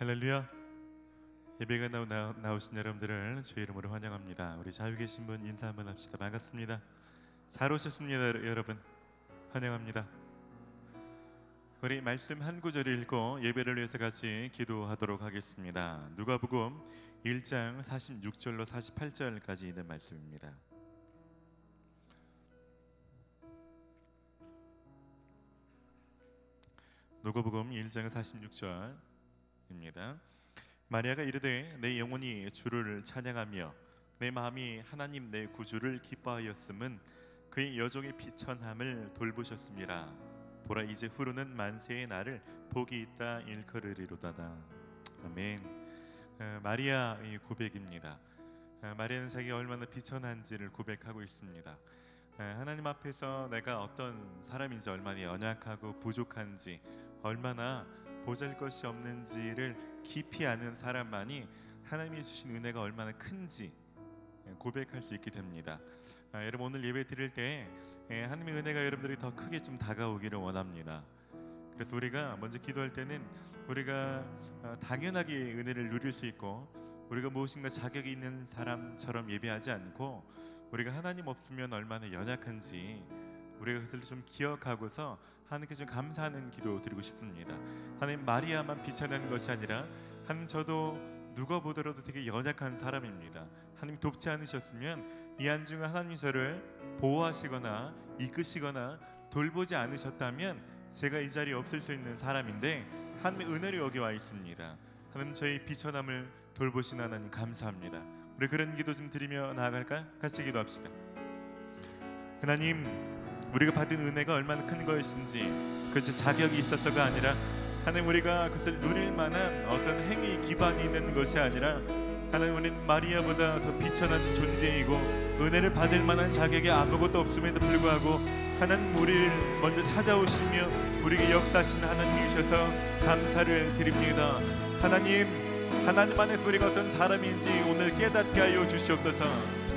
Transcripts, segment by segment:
할렐루야. 예배가 나오신 여러분들을 주의 이름으로 환영합니다. 우리 자유 계신 분 인사 한번 합시다. 반갑습니다. 잘 오셨습니다. 여러분 환영합니다. 우리 말씀 한 구절 읽고 예배를 위해서 같이 기도하도록 하겠습니다. 누가복음 1장 46절로 48절까지 있는 말씀입니다. 누가복음 1장 46절입니다. 마리아가 이르되 내 영혼이 주를 찬양하며 내 마음이 하나님 내 구주를 기뻐하였음은 그의 여종의 비천함을 돌보셨음이라. 보라 이제 후로는 만세의 날을 복이 있다 일컬으리로다. 아멘. 마리아의 고백입니다. 마리아는 자기가 얼마나 비천한지를 고백하고 있습니다. 하나님 앞에서 내가 어떤 사람인지, 얼마나 연약하고 부족한지, 얼마나 보잘것이 없는지를 깊이 아는 사람만이 하나님이 주신 은혜가 얼마나 큰지 고백할 수 있게 됩니다. 여러분 오늘 예배 드릴 때 하나님의 은혜가 여러분들이 더 크게 좀 다가오기를 원합니다. 그래서 우리가 먼저 기도할 때는 우리가 당연하게 은혜를 누릴 수 있고, 우리가 무엇인가 자격이 있는 사람처럼 예배하지 않고, 우리가 하나님 없으면 얼마나 연약한지 우리가 그것을 좀 기억하고서 하나님께 좀 감사하는 기도 드리고 싶습니다. 하나님, 마리아만 비천한 것이 아니라 하나님, 저도 누가 보더라도 되게 연약한 사람입니다. 하나님 돕지 않으셨으면 이 안중에 하나님 저를 보호하시거나 이끄시거나 돌보지 않으셨다면 제가 이 자리에 없을 수 있는 사람인데, 하나님의 은혜로 여기 와 있습니다. 하나님, 저희 비천함을 돌보신 하나님 감사합니다. 우리 그런 기도 좀 드리며 나아갈까요? 같이 기도합시다. 하나님, 우리가 받은 은혜가 얼마나 큰 것인지, 그것이 자격이 있어서가 아니라 하나님, 우리가 그것을 누릴 만한 어떤 행위 기반이 있는 것이 아니라 하나님, 우리는 마리아보다 더 비천한 존재이고 은혜를 받을 만한 자격이 아무것도 없음에도 불구하고 하나님, 우리를 먼저 찾아오시며 우리에게 역사하신 하나님이셔서 감사를 드립니다. 하나님 안에서 우리가 어떤 사람인지 오늘 깨닫게 하여 주시옵소서.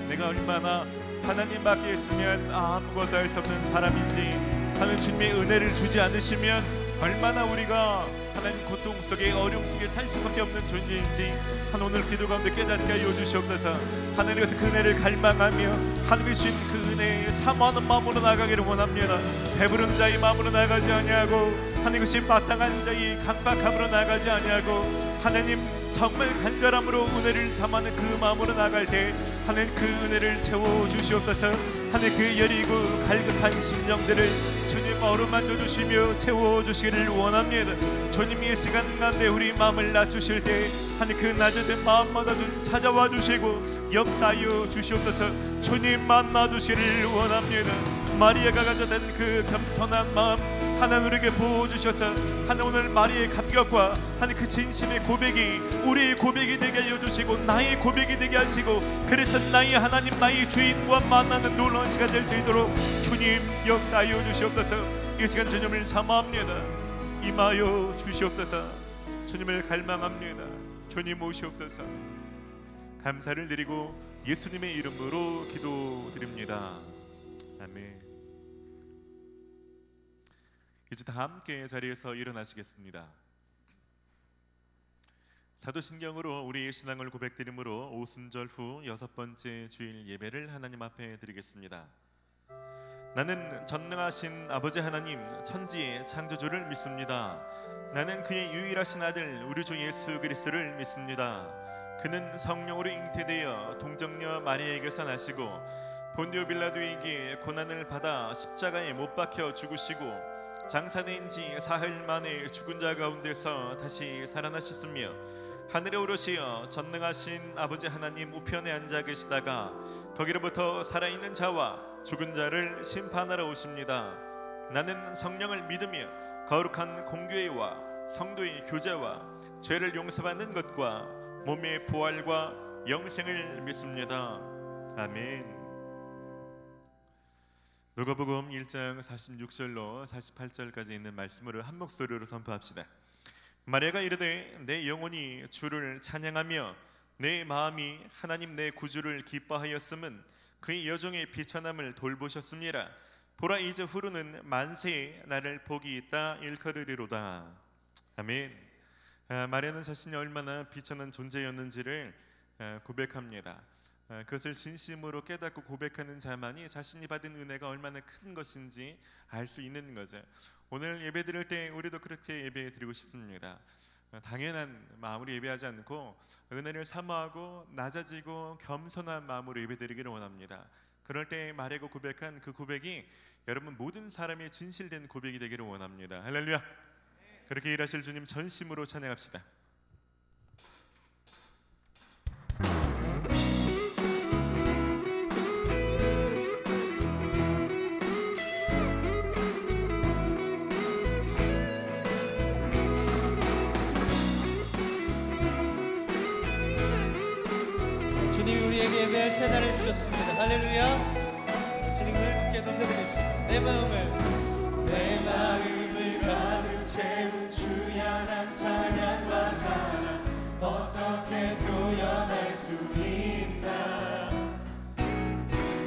내가 얼마나 하나님 밖에 있으면 아무것도 할 수 없는 사람인지, 하나님 주님의 은혜를 주지 않으시면 얼마나 우리가 하나님 고통 속에, 어려움 속에 살 수밖에 없는 존재인지 하나님 오늘 기도 가운데 깨닫게 하여 주시옵소서. 하나님께서 그 은혜를 갈망하며 하나님이 주신 그 은혜에 사모하는 마음으로 나가기를 원합니다. 배부른 자의 마음으로 나가지 아니하고 하나님, 그것이 마땅한 자의 강박함으로 나가지 아니하고 하나님 정말 간절함으로 은혜를 삼하는 그 마음으로 나갈 때 하나님 그 은혜를 채워 주시옵소서. 하나님 그 여리고 갈급한 심령들을 주님 어루만져 주시며 채워 주시기를 원합니다. 주님이 시간 가운데 우리 마음을 낮추실 때 하나님 그 낮아진 마음마다 좀 찾아와 주시고 역사하여 주시옵소서. 주님 만나 주시기를 원합니다. 마리아가 가졌던 그 겸손한 마음 하나님 우리에게 부어주셔서 하나님 오늘 마리아의 감격과 하나님 그 진심의 고백이 우리의 고백이 되게 하여 주시고 나의 고백이 되게 하시고, 그래서 나의 하나님, 나의 주인과 만나는 놀라운 시간 될 수 있도록 주님 역사하여 주시옵소서. 이 시간 주님을 사모합니다. 임하여 주시옵소서. 주님을 갈망합니다. 주님 오시옵소서. 감사를 드리고 예수님의 이름으로 기도드립니다. 아멘. 이제 다 함께 자리에서 일어나시겠습니다. 사도신경으로 우리의 신앙을 고백드림으로 오순절 후 6번째 주일 예배를 하나님 앞에 드리겠습니다. 나는 전능하신 아버지 하나님, 천지의 창조주를 믿습니다. 나는 그의 유일하신 아들 우리 주 예수 그리스도를 믿습니다. 그는 성령으로 잉태되어 동정녀 마리아에게서 나시고 본디오 빌라도에게 고난을 받아 십자가에 못 박혀 죽으시고 장사된 지 사흘 만에 죽은 자 가운데서 다시 살아나셨으며 하늘에 오르시어 전능하신 아버지 하나님 우편에 앉아 계시다가 거기로부터 살아있는 자와 죽은 자를 심판하러 오십니다. 나는 성령을 믿으며 거룩한 공교회와 성도의 교제와 죄를 용서받는 것과 몸의 부활과 영생을 믿습니다. 아멘. 누가복음 1장 46절로 48절까지 있는 말씀을 한 목소리로 선포합시다. 마리아가 이르되 내 영혼이 주를 찬양하며 내 마음이 하나님 내 구주를 기뻐하였음은 그의 여종의 비천함을 돌보셨습니다. 보라 이제 후로는 만세에 나를 복이 있다 일컬으리로다. 아멘. 마리아는 자신이 얼마나 비천한 존재였는지를 고백합니다. 그것을 진심으로 깨닫고 고백하는 자만이 자신이 받은 은혜가 얼마나 큰 것인지 알 수 있는 거죠. 오늘 예배 드릴 때 우리도 그렇게 예배 드리고 싶습니다. 당연한 마음으로 예배하지 않고 은혜를 사모하고 낮아지고 겸손한 마음으로 예배 드리기를 원합니다. 그럴 때 말하고 고백한 그 고백이 여러분 모든 사람의 진실된 고백이 되기를 원합니다. 할렐루야. 그렇게 일하실 주님 전심으로 찬양합시다. 주님 우리에게 예배할 새날을 주셨습니다. 할렐루야. 주님을 함께 높여드립시다. 내 마음을 가득 채운 주연한 찬양과 사랑 어떻게 표현할 수 있나.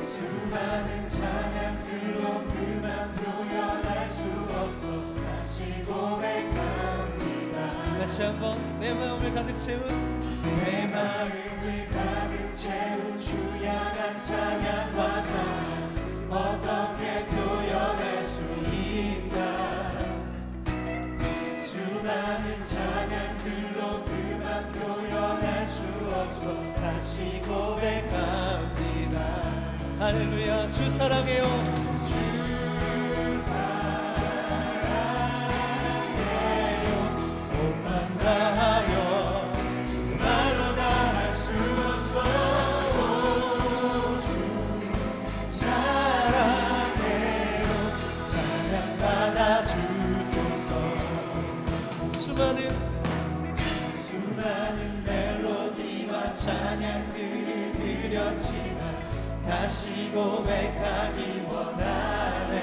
수많은 찬양들로 그만 표현할 수 없어 다시 고백합니다. 다시 한번 내 마음을 가득 채운 주연한 찬양과 사랑 어떻게 표현할 수 있나. 수많은 찬양들로 그만 표현할 수 없어 다시 고백합니다. 할렐루야. 주 사랑해요. 주 사랑해요. 몸만 다하여 말로 다 할 수 없어. 주 사랑해요. 찬양받아 주소서. 수많은 멜로디와 찬양들을 드렸지만 다시 고백하기 원하네.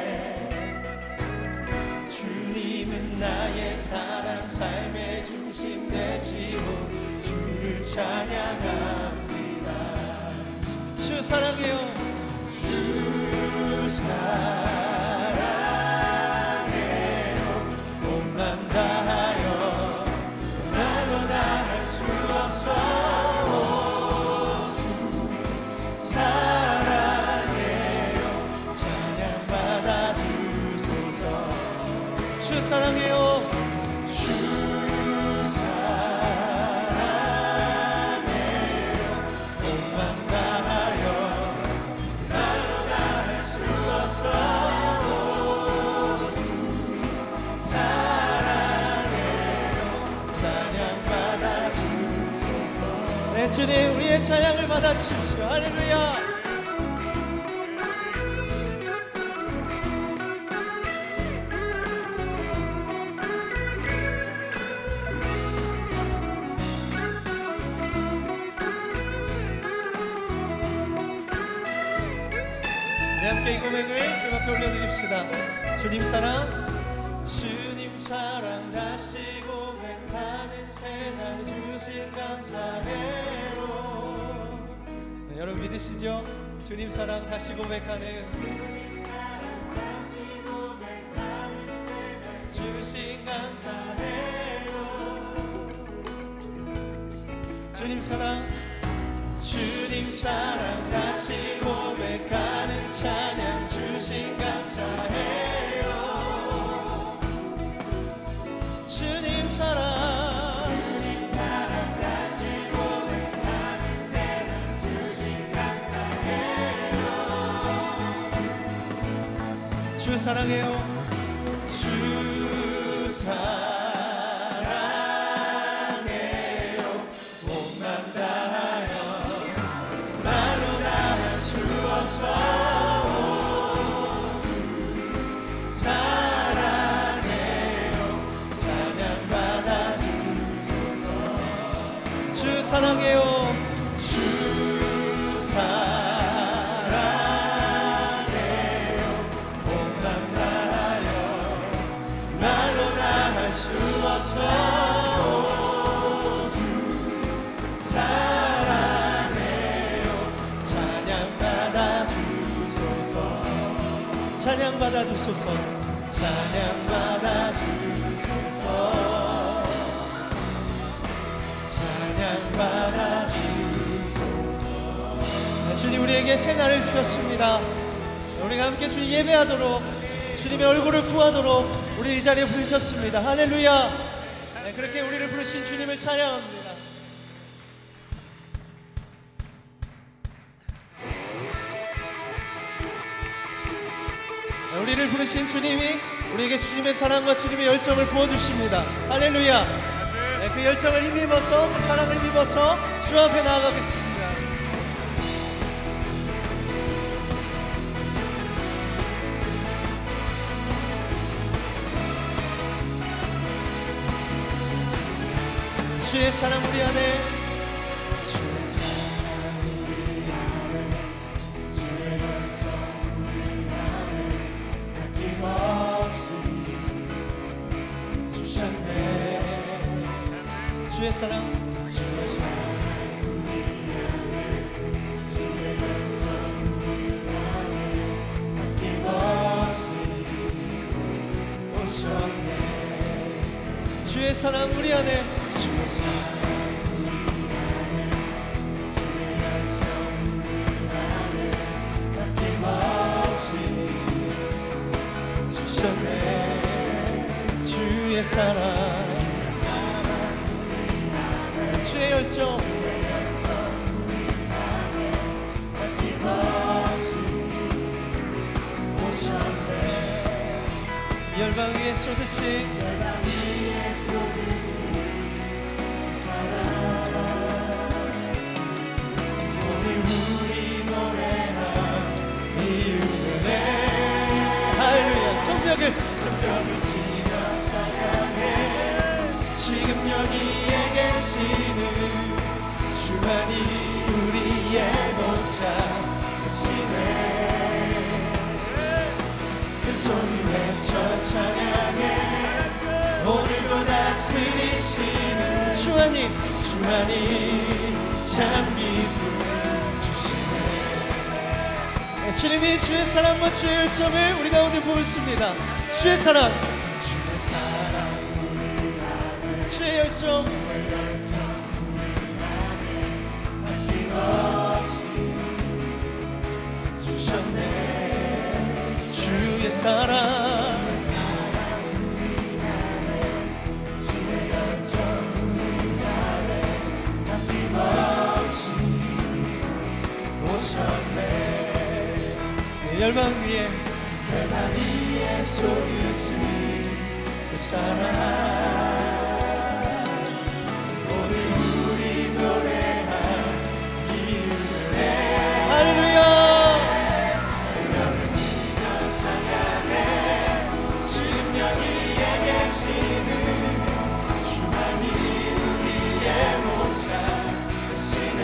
주님은 나의 사랑 삶의 중심 되시고 주를 찬양합니다. 주 사랑해요. 주 사랑해요. 몸만 다하여 말로 다 할 수 없어. 주 사랑해요. 찬양받아 주소서. 주 사랑해요. 주 사랑해요. 몸만 다하여 말로 다 할 수 없어. 주 사랑해요. 찬양받아 주소서. 네, 주님 우리의 찬양을 받아주십시오. 할렐루야. 네, 함께 이 고백을 주님 앞에 올려드립시다. 주님 사랑 다시 고백하는 새날 주신 감사해요. 네, 여러분 믿으시죠? 주님 사랑 다시 고백하는 새날 주신 감사해요. 주님 사랑 다시 고백하는 찬양 주신 감사해요. 주님 사랑 다시 고백하는 새날 주신 감사해요. 주 사랑해요. 주 사랑해요. 몸만 다하여 말로 다 할 수 없어. 사랑해요. 주 사랑해요. 몸만 다하여 말로 다 할 수 없어. 주 사랑해요. 찬양받아 주소서. 찬양받아 주소서. 찬양받아 주소서. 우리에게 새날을 주셨습니다. 우리가 함께 주님 예배하도록, 주님의 얼굴을 구하도록 우리 이 자리에 부르셨습니다. 할렐루야. 네, 그렇게 우리를 부르신 주님을 찬양합니다. 네, 우리를 부르신 주님이 우리에게 주님의 사랑과 주님의 열정을 부어주십니다. 할렐루야. 네, 그 열정을 힘입어서, 그 사랑을 힘입어서 주 앞에 나아가겠습니다. 주의 사랑 우리 안에, 주의 사랑 우리 안에, 주의 열정 우리 안에 아낌없이 주셨네. 주의 사랑, 주의 사랑 우리 안에, 주의 열정 우리 안에 아낌없이 오셨네. 주의 사랑 우리 안에, 주의 사랑 우리 안에, 주의 열정 우리 안에 아낌없이 주셨네. 주의 사랑, 주의 열정 우리 안에 아낌없이 오셨네. 열방 위에 쏟으신, 열방 위에 쏟으신 우리 노래한 이유는 할렐루야. 손뼉을 치며 찬양해. 지금 여기에 계시는 주만이 우리의 목자 되시네. 큰 소리 외쳐 찬양해. 오늘도 다스리시는 주만이 참 기쁨 주시네. 주님이 주의 사랑과 주의 열정을 우리 가운데 부으십니다. 주의 사랑, 주의 사랑 우리 안에, 주의 열정 우리 안에 아낌없이 주셨네. 주의 사랑, 열방 위에 쏟으신 그 사랑, 오늘 우리 노래한 이유는 할렐루야. 생명을 지며 찬양해. 지금 여기에 계시는 주만이 우리의 목자 되시네.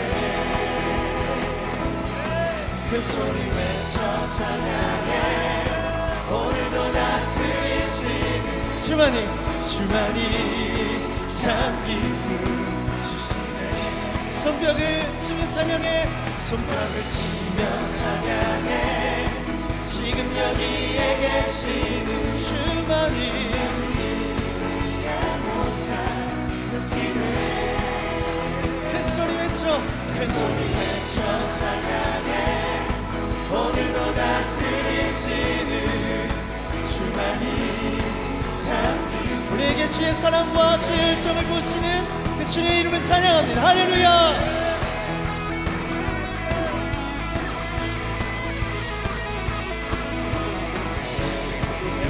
그 소리 외쳐 찬양해. 오늘도 다스리시는 주만이 참 기쁨 주시네. 손뼉을 치며 찬양해. 손뼉을 치며 찬양해. 지금 여기에 계시는 주만이 큰 소리 외쳐 찬양해. 오늘도 다스리시는 주만이 참 기쁨. 우리에게 주의 사랑과 주의 열정을 부으시는 그 주의 이름을 찬양합니다. 할렐루야.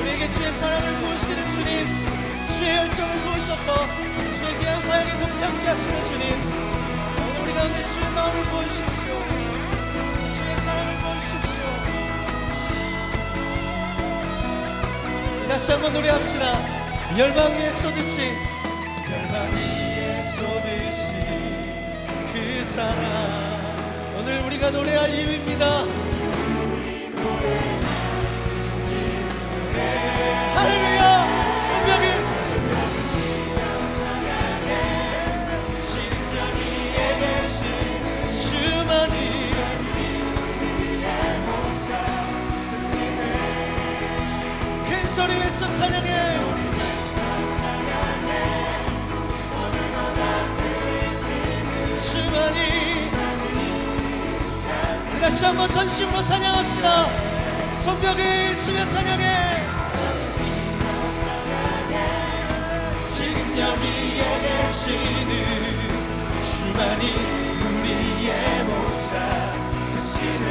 우리에게 주의 사랑을 부으시는 주님, 주의 열정을 부으셔서 주의 귀한 사역에 동참케 하시는 주님, 오늘 우리 가운데 주의 마음을 부어주십시오. 주의 사랑을 부어주십시오. 다시 한번 노래합시다. 열방 위에 쏟으신 그 사랑, 오늘 우리가 노래할 이유입니다. 할렐루야. 손뼉을 지금 여기에 계신 주만이 큰 소리 외쳐 찬양해. 주만이 다시 한번 전심으로 찬양합시다. 손뼉을 치며 찬양해. 지금 여기에 계시는 주만이 우리의 목자 되시네.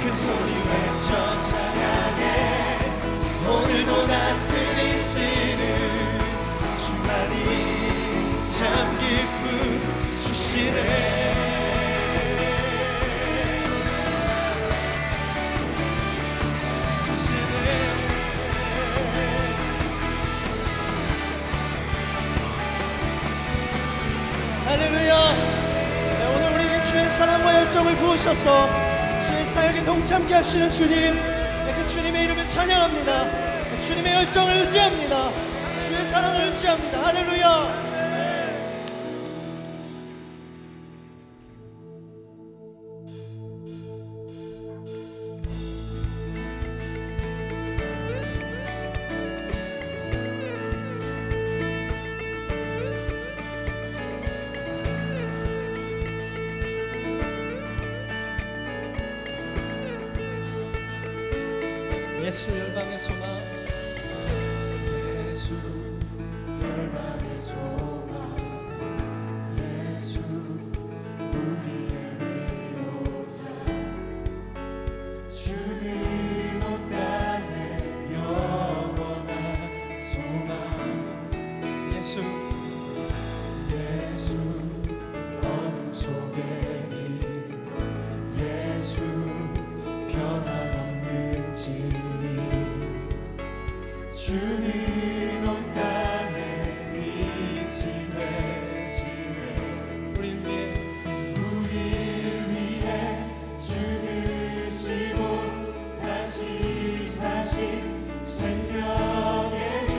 큰 소리 외쳐 찬양해. 오늘도 다스리시는 주만이 참 기쁨 주시네. 할렐루야. 네, 오늘 우리에게 주의 사랑과 열정을 부으셔서 주의 사역에 동참케 하시는 주님, 그 주님의 이름을 찬양합니다. 주님의 열정을 의지합니다. 주의 사랑을 의지합니다. 할렐루야. 예수 열방의 소망, 예수 열방의 소망, 예수 우리의 위로자, 주님 온 땅의 영원한 소망. 예수 어둠 속에 예수 변함없는 진리, 주님 온 땅에 빛이 되시네. 우릴 위해 죽으시고 다시 사신 생명의 주,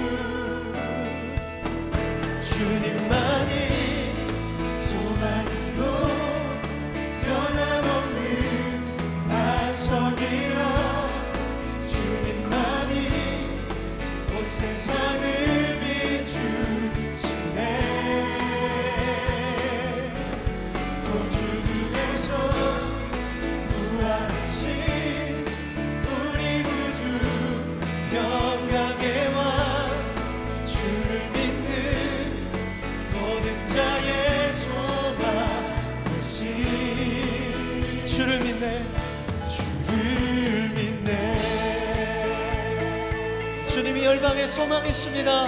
주님만이 소망이고 변함없는 반석이라. 세상을 비추시네. 또 죽음에서 부활하신 우리 구주 영광의 왕, 주를 믿는 모든 자의 소망 되신. 주를 믿네. 주님이 열방의 소망이십니다.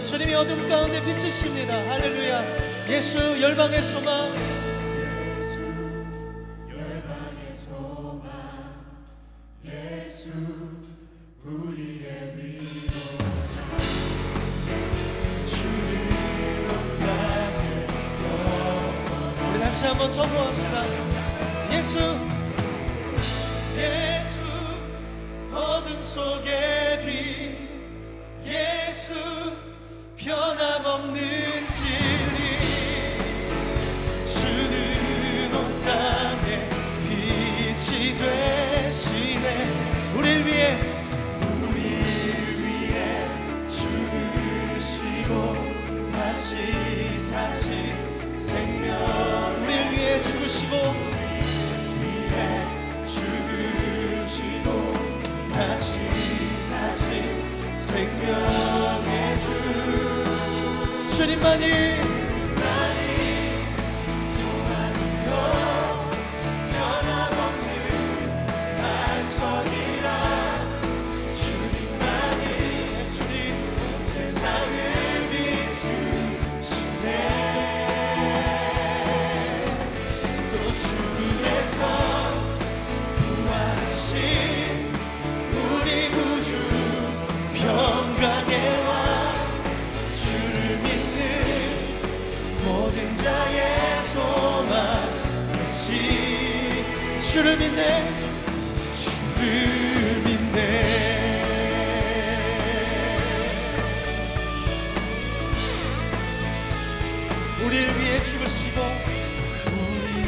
주님이 어둠 가운데 빛이십니다. 할렐루야. 예수 열방의 소망, 예수 열방의 소망, 예수 우리의 위로자, 주님 온 땅의 영원. 우리 다시 한번 선포합시다. 예수 어둠 속의 빛, 예수 변함없는 진리, 주는 온 땅에 빛이 되시네. 우릴 위해 죽으시고 다시 사신 생명. 우릴 위해 죽으시고 다시 사신 생명의 주, 주님만이 소망이요 변함없는 반석이라. 주님만이 주님 세상을 비추시네. 또 죽음에서 부활하신 우리 구주 평강의 왕, 주를 믿는 모든 자의 소망 되시. 주를 믿네. 주를 믿네. 우리를 위해 죽으시고 우리를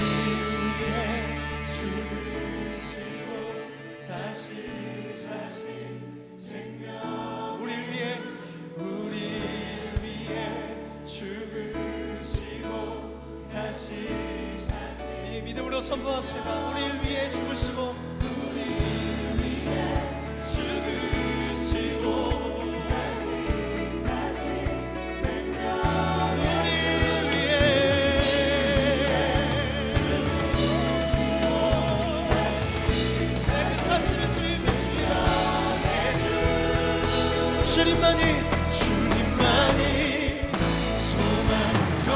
위해 죽으시고 다시 사신 생명. 우리를 위해 죽으시고 다시 사신 선포합시다. 우리를 위해 죽으시고 주님만이 소망이요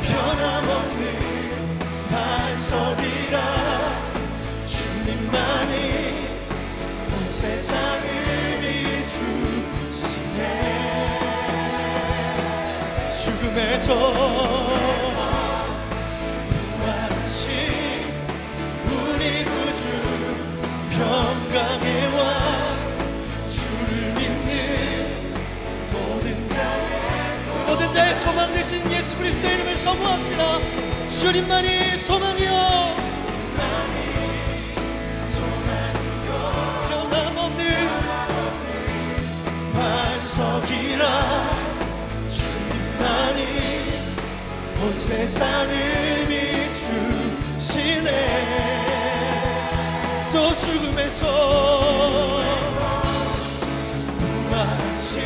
변함없는 반석이라. 주님만이 온 세상을 비추시네. 죽음에서 부활하신 우리 구주 평강의 왕, 모든 자의 소망 되신 예수 그리스도의 이름을 선포합시다. 주님만이 소망이요 변함없는 반석이라. 주님만이 온 세상을 비추시네. 또 죽음에서 부활하신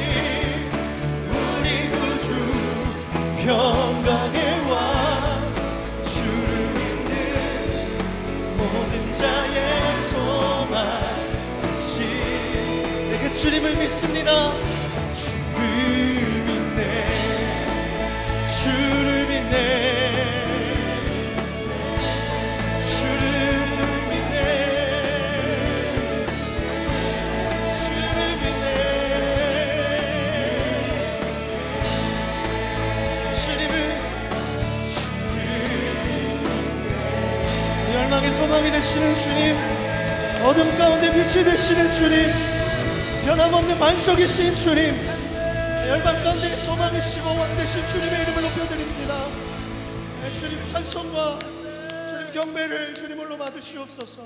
평강의 왕, 주를 믿는 모든 자의 소망 다시. 내게 주님을 믿습니다. 주를 믿네. 주를 믿네. 주를 믿네. 주를 믿네. 열망의 소망이 되시는 주님, 어둠 가운데 빛이 되시는 주님, 변함없는 반석이신 주님, 열방 가운데 소망이시고 왕 되신 주님의 이름을 높여드립니다. 주님 찬송과 주님 경배를 주님으로 받으시옵소서.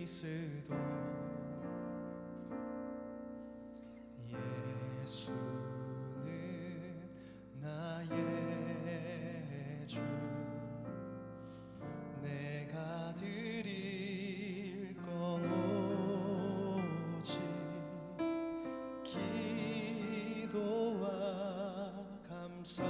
그리스도 예수는 나의 주, 내가 드릴 건 오직 기도와 감사.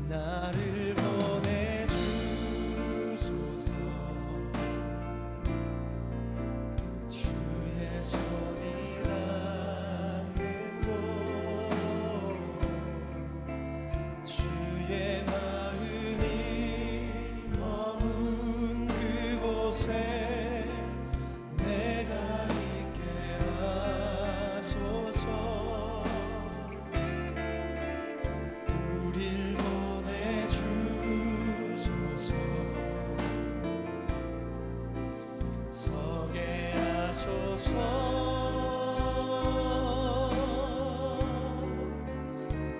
나를 보내주소서. 주의 손이 닿는 곳, 주의 마음이 머문 그곳에 내가 있게 하소서. 우릴 보내주소서. 서게 하소서.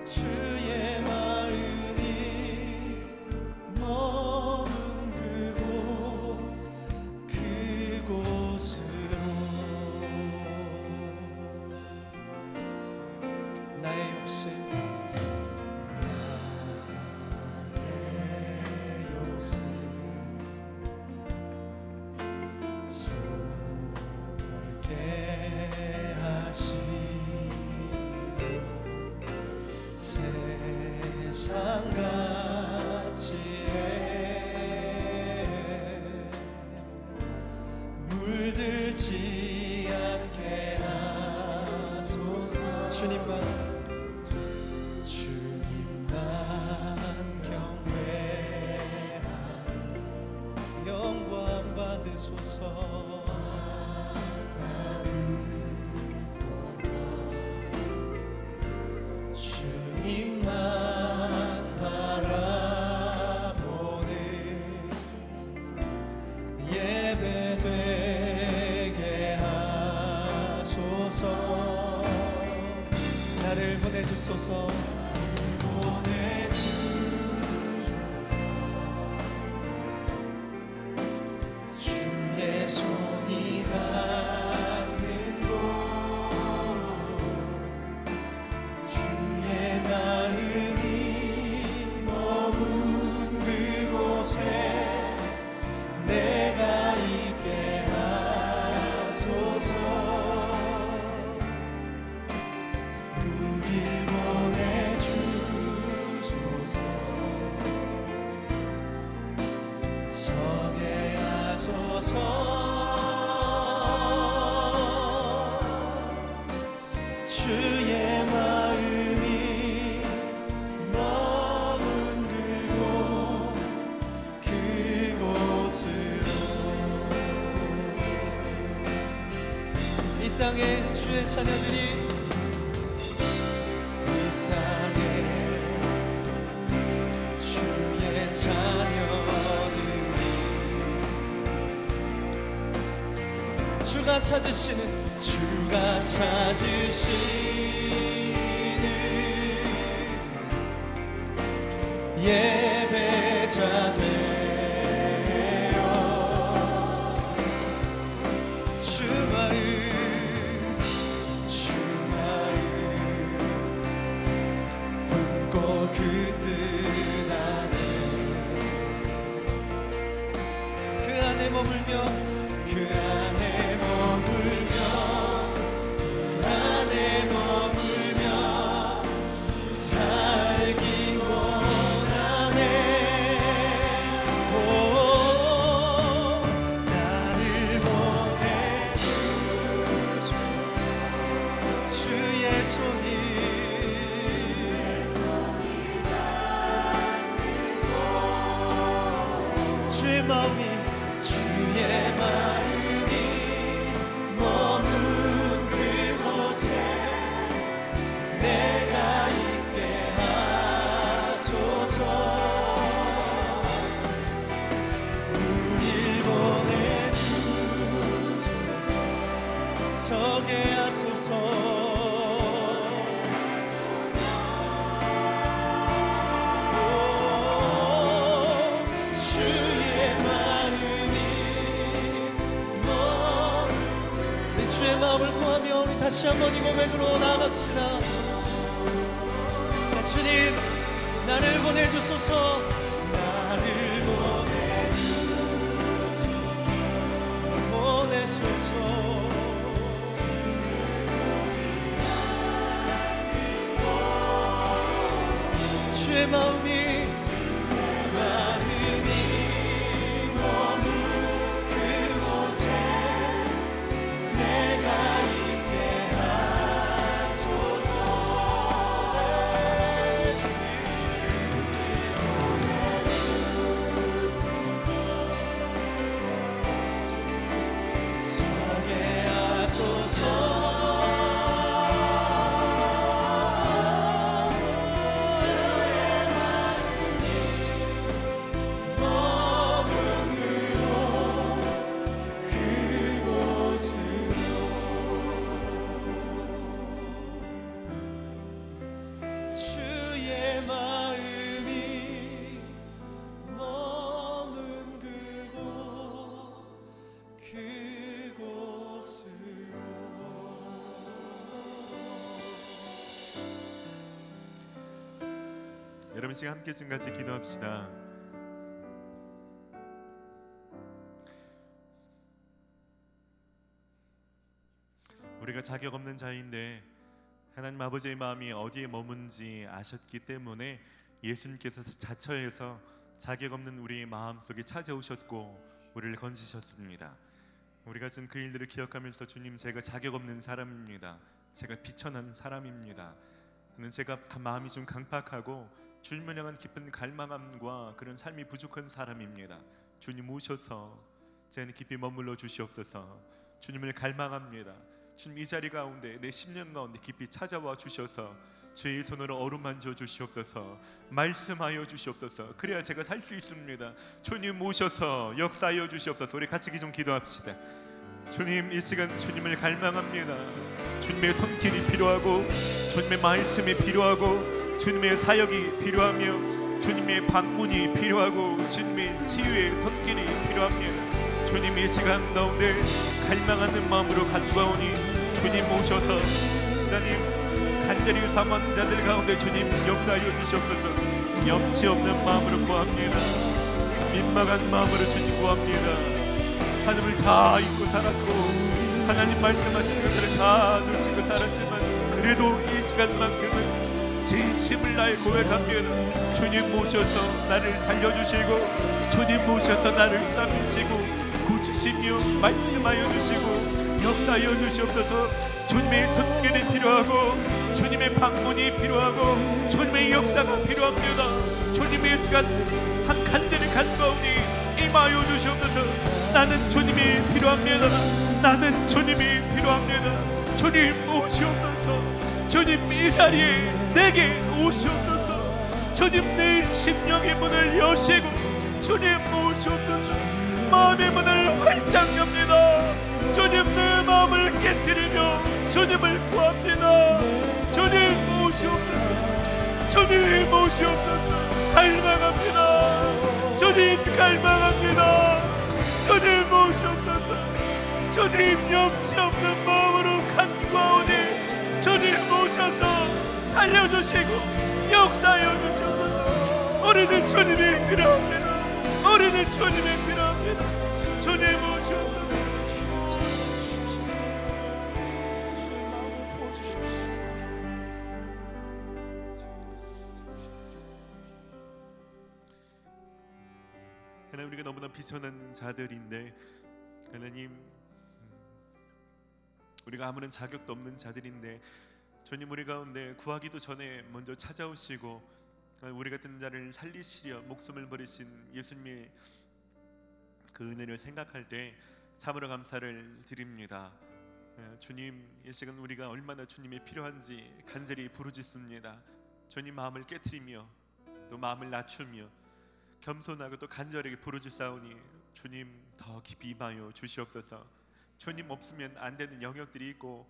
주의 마음이 머문 그곳으로. 나의 욕심 소홀게 물들지 않게 하소서. 주님만 경외하는 영광 받으소서. 주님만 바라보는 예배되게 하소서. 나를 보내주소서. 주의 손이 닿는 곳, 주의 마음이 머문 그곳에 내가 있게 하소서. 우릴 보내주소서. 서게 하소서. 주의 마음이 머문 그곳으로. 이 땅에 주의 자녀들이, 이 땅에 주의 자녀들이 주가 찾으시는 예배자 되어 주 마음 품고 그 뜻 안에 머물며 그 안에 머물며 살기 원하네. 오, 나를 보내주소서. 주의 손이 주의 마음이 머문 그곳에 내가 있게 하소서. 우릴 보내주소서. 서게 하소서. 주의 마음을 구하며 우리 다시 한번 이 고백으로 나아갑시다. 주님, 나를 보내주소서. 나를 보내소서. 주의 마음이 머문 그곳에 내가 있게 하소서. 서게 하소서. 주의 마음이 머문 그곳으로. 여러분 시간 함께 지금같이 기도합시다. 우리가 자격 없는 자인데 하나님 아버지의 마음이 어디에 머문지 아셨기 때문에 예수님께서 자처해서 자격 없는 우리의 마음속에 찾아오셨고 우리를 건지셨습니다. 우리가 진 그 일들을 기억하면서 주님, 제가 자격 없는 사람입니다. 제가 비천한 사람입니다. 제가 마음이 좀 강팍하고 주님을 향한 깊은 갈망함과 그런 삶이 부족한 사람입니다. 주님 오셔서 제 안에 깊이 머물러 주시옵소서. 주님을 갈망합니다. 주님, 이 자리 가운데 내 심령 가운데 깊이 찾아와 주셔서 주의 손으로 어루만져 주시옵소서. 말씀하여 주시옵소서. 그래야 제가 살 수 있습니다. 주님 오셔서 역사하여 주시옵소서. 우리 같이 좀 기도합시다. 주님, 이 시간 주님을 갈망합니다. 주님의 손길이 필요하고 주님의 말씀이 필요하고 주님의 사역이 필요하며 주님의 방문이 필요하고 주님의 치유의 손길이 필요합니다. 주님, 이 시간 가운데 갈망하는 마음으로 간구하오니 주님 오셔서 하나님 간절히 사모하는 자들 가운데 주님 역사하여 주시옵소서. 염치 없는 마음으로 구합니다. 민망한 마음으로 주님 구합니다. 하나님을 다 잊고 살았고 하나님 말씀하신 것들을 다 놓치고 살았지만 그래도 이 시간만큼은 진심을 다해 고백합니다. 주님 모셔서 나를 살려주시고 주님 모셔서 나를 싸매시고 고치시며 말씀하여 주시고 역사하여 주시옵소서. 주님의 손길이 필요하고 주님의 방문이 필요하고 주님의 역사가 필요합니다. 주님의 시간 한 간절히 간구하오니 임하여 주시옵소서. 나는 주님이 필요합니다. 나는 주님이 필요합니다. 주님 오시옵소서. 주님 이 자리에 내게 오시옵소서. 주님 내 심령의 문을 여시고 주님 오시옵소서. 마음의 문을 활짝 엽니다. 주님 내 마음을 깨뜨리며 주님을 구합니다. 주님 오시옵소서. 주님 오시옵소서. 갈망합니다. 주님 갈망합니다. 주님 오셔서 주님 염치 없는 마음으로 간구하오니 주님 오셔서 살려주시고 역사하여 주셔서. 우리는 주님이 필요합니다. 우리는 주님이 필요합니다. 주님 오셔서 하나님, 우리가 너무나 비천한 자들인데 하나님, 우리가 아무런 자격도 없는 자들인데 주님 우리 가운데 구하기도 전에 먼저 찾아오시고 우리 같은 자를 살리시려 목숨을 버리신 예수님의 그 은혜를 생각할 때 참으로 감사를 드립니다. 주님, 이 시간 우리가 얼마나 주님이 필요한지 간절히 부르짖습니다. 주님 마음을 깨트리며 또 마음을 낮추며 겸손하고 또 간절하게 부르짖사오니 주님 더 깊이 임하여 주시옵소서. 주님 없으면 안 되는 영역들이 있고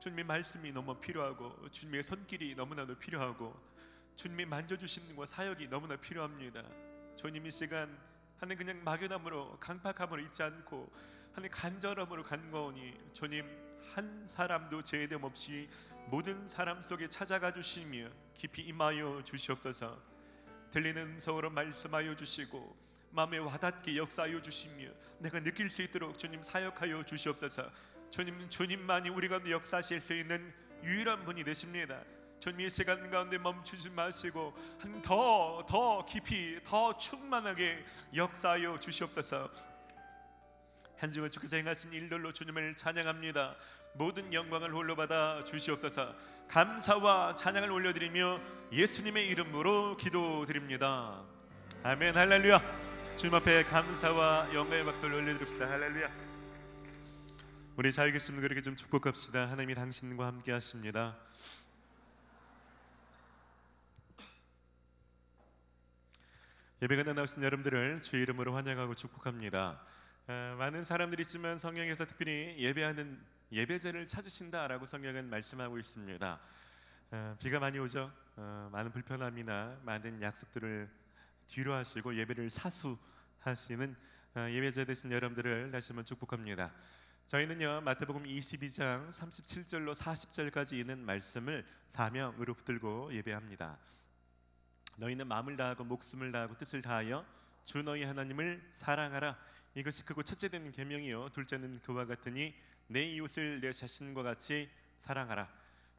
주님의 말씀이 너무 필요하고 주님의 손길이 너무나도 필요하고 주님이 만져주시는 것과 사역이 너무나 필요합니다. 주님 이 시간 하나님 그냥 막연함으로 강팍함으로 있지 않고 하나님 간절함으로 간구하오니 주님 한 사람도 제외됨 없이 모든 사람 속에 찾아가 주시며 깊이 임하여 주시옵소서. 들리는 음성으로 말씀하여 주시고 마음에 와닿게 역사하여 주시며 내가 느낄 수 있도록 주님 사역하여 주시옵소서. 주님, 주님만이 우리 가운데 역사하실 수 있는 유일한 분이 되십니다. 주님 이 시간 가운데 멈추지 마시고 더 깊이 더 충만하게 역사하여 주시옵소서. 한 주간 주께서 행하신 일들로 주님을 찬양합니다. 모든 영광을 홀로 받아 주시옵소서. 감사와 찬양을 올려드리며 예수님의 이름으로 기도드립니다. 아멘. 할렐루야. 주님 앞에 감사와 영광의 박수를 올려드립시다. 할렐루야. 우리 잘 계신 분들에게 좀 축복합시다. 하나님이 당신과 함께 하십니다. 예배가 나오신 여러분들을 주의 이름으로 환영하고 축복합니다. 많은 사람들이 있지만 성경에서 특별히 예배하는 예배제를 찾으신다라고 성경은 말씀하고 있습니다. 비가 많이 오죠. 많은 불편함이나 많은 약속들을 뒤로 하시고 예배를 사수하시는 예배제 되신 여러분들을 다시 한번 축복합니다. 저희는요 마태복음 22장 37절로 40절까지 있는 말씀을 사명으로 붙들고 예배합니다. 너희는 마음을 다하고 목숨을 다하고 뜻을 다하여 주 너희 하나님을 사랑하라. 이것이 크고 첫째는 계명이요 둘째는 그와 같으니 내 이웃을 내 자신과 같이 사랑하라.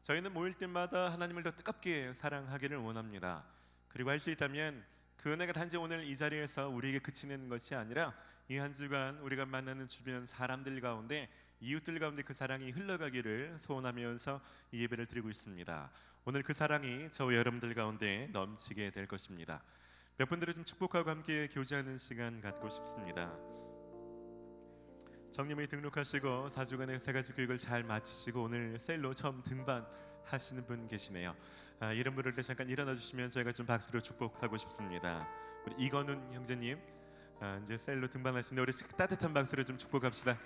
저희는 모일 때마다 하나님을 더 뜨겁게 사랑하기를 원합니다. 그리고 할 수 있다면 그 은혜가 단지 오늘 이 자리에서 우리에게 그치는 것이 아니라 이 한 주간 우리가 만나는 주변 사람들 가운데 이웃들 가운데 그 사랑이 흘러가기를 소원하면서 이 예배를 드리고 있습니다. 오늘 그 사랑이 저와 여러분들 가운데 넘치게 될 것입니다. 몇 분들을 좀 축복하고 함께 교제하는 시간 갖고 싶습니다. 정림에 등록하시고 4주간의 3가지 교육을 잘 마치시고 오늘 셀로 처음 등반하시는 분 계시네요. 이름 부를 때 잠깐 일어나 주시면 저희가 좀 박수로 축복하고 싶습니다. 우리 이건훈 형제님 이제 셀로 등반하시는데 우리 따뜻한 박수로 좀 축복합시다.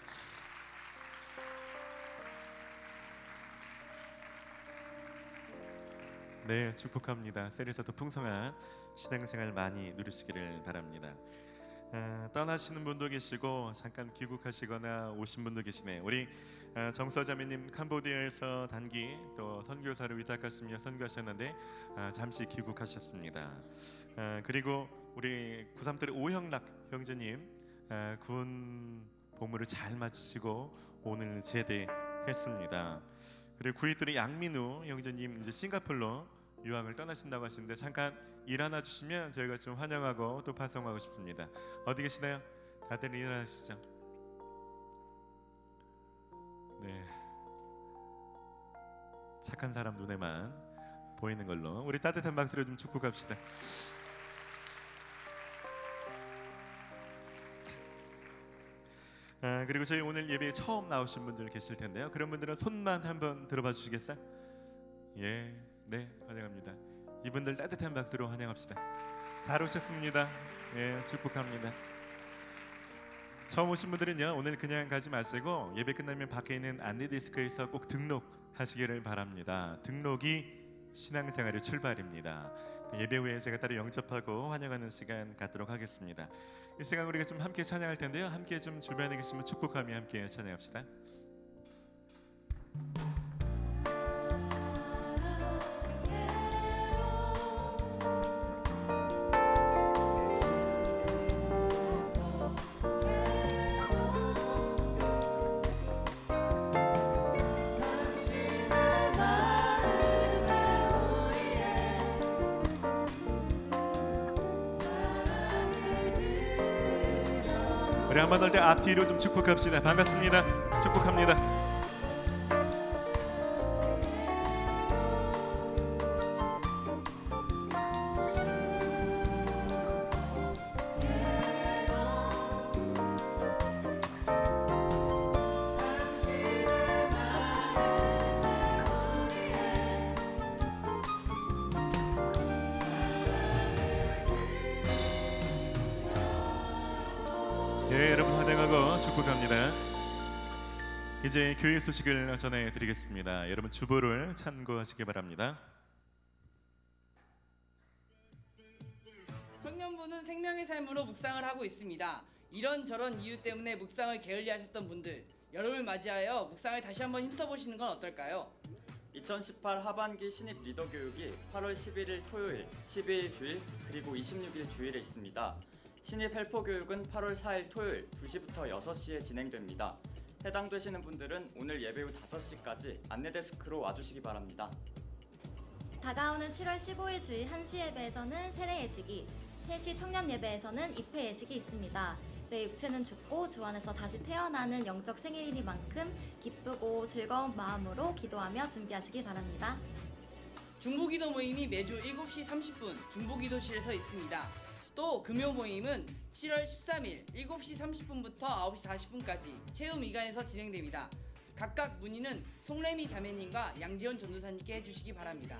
네, 축복합니다. 셀에서도 풍성한 신앙생활 많이 누리시기를 바랍니다. 떠나시는 분도 계시고 잠깐 귀국하시거나 오신 분도 계시네. 우리 정서자매님 캄보디아에서 단기 또 선교사를 위탁하시며 선교하셨는데 잠시 귀국하셨습니다. 그리고 우리 937 오형락 형제님 군 복무를 잘 마치시고 오늘 제대했습니다. 그리고 923 양민우 형제님 이제 싱가포르로 유학을 떠나신다고 하시는데 잠깐 일어나 주시면 저희가 좀 환영하고 또 파송하고 싶습니다. 어디 계시나요? 다들 일어나시죠. 네, 착한 사람 눈에만 보이는 걸로 우리 따뜻한 박수로 좀 축복합시다. 그리고 저희 오늘 예배에 처음 나오신 분들 계실 텐데요. 그런 분들은 손만 한번 들어봐 주시겠어요? 예, 네, 환영합니다. 이분들 따뜻한 박수로 환영합시다. 잘 오셨습니다. 예, 축복합니다. 처음 오신 분들은요 오늘 그냥 가지 마시고 예배 끝나면 밖에 있는 안내 데스크에서 꼭 등록하시기를 바랍니다. 등록이 신앙생활의 출발입니다. 예배 후에 제가 따로 영접하고 환영하는 시간 갖도록 하겠습니다. 이 시간 우리가 좀 함께 찬양할 텐데요. 함께 좀 주변에 계시면 축복하며 함께 찬양합시다. 우리 한번 더 때 앞뒤로 좀 축복합시다. 반갑습니다. 축복합니다. 예, 여러분 환영하고 축복합니다. 이제 교회 소식을 전해드리겠습니다. 여러분 주보를 참고하시기 바랍니다. 청년부는 생명의 삶으로 묵상을 하고 있습니다. 이런저런 이유 때문에 묵상을 게을리하셨던 분들, 여름을 맞이하여 묵상을 다시 한번 힘써보시는 건 어떨까요? 2018 하반기 신입 리더 교육이 8월 11일 토요일, 12일 주일, 그리고 26일 주일에 있습니다. 신입 헬퍼 교육은 8월 4일 토요일 2시부터 6시에 진행됩니다. 해당되시는 분들은 오늘 예배 후 5시까지 안내데스크로 와주시기 바랍니다. 다가오는 7월 15일 주일 1시 예배에서는 세례 예식이, 3시 청년 예배에서는 입회 예식이 있습니다. 내 육체는 죽고 주 안에서 다시 태어나는 영적 생일이니만큼 기쁘고 즐거운 마음으로 기도하며 준비하시기 바랍니다. 중보기도 모임이 매주 7시 30분 중보기도실에서 있습니다. 또 금요 모임은 7월 13일 7시 30분부터 9시 40분까지 체험위관에서 진행됩니다. 각각 문의는 송래미 자매님과 양지원 전도사님께 해주시기 바랍니다.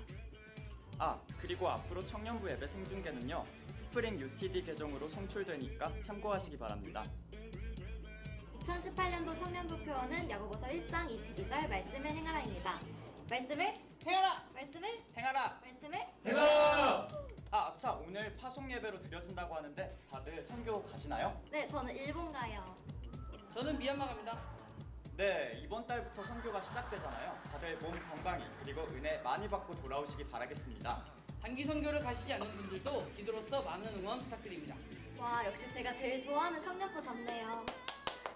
그리고 앞으로 청년부 예배 생중계는요 스프링 UTD 계정으로 송출되니까 참고하시기 바랍니다. 2018년도 청년부 표어는 야고보서 1장 22절 말씀을 행하라입니다. 말씀을 행하라! 말씀을 행하라! 말씀을 행하라! 아차, 오늘 파송 예배로 드려진다고 하는데 다들 선교 가시나요? 네, 저는 일본 가요. 저는 미얀마 갑니다. 네, 이번 달부터 선교가 시작되잖아요. 다들 몸 건강히 그리고 은혜 많이 받고 돌아오시기 바라겠습니다. 단기 선교를 가시지 않는 분들도 기도로서 많은 응원 부탁드립니다. 와, 역시 제가 제일 좋아하는 청년부답네요.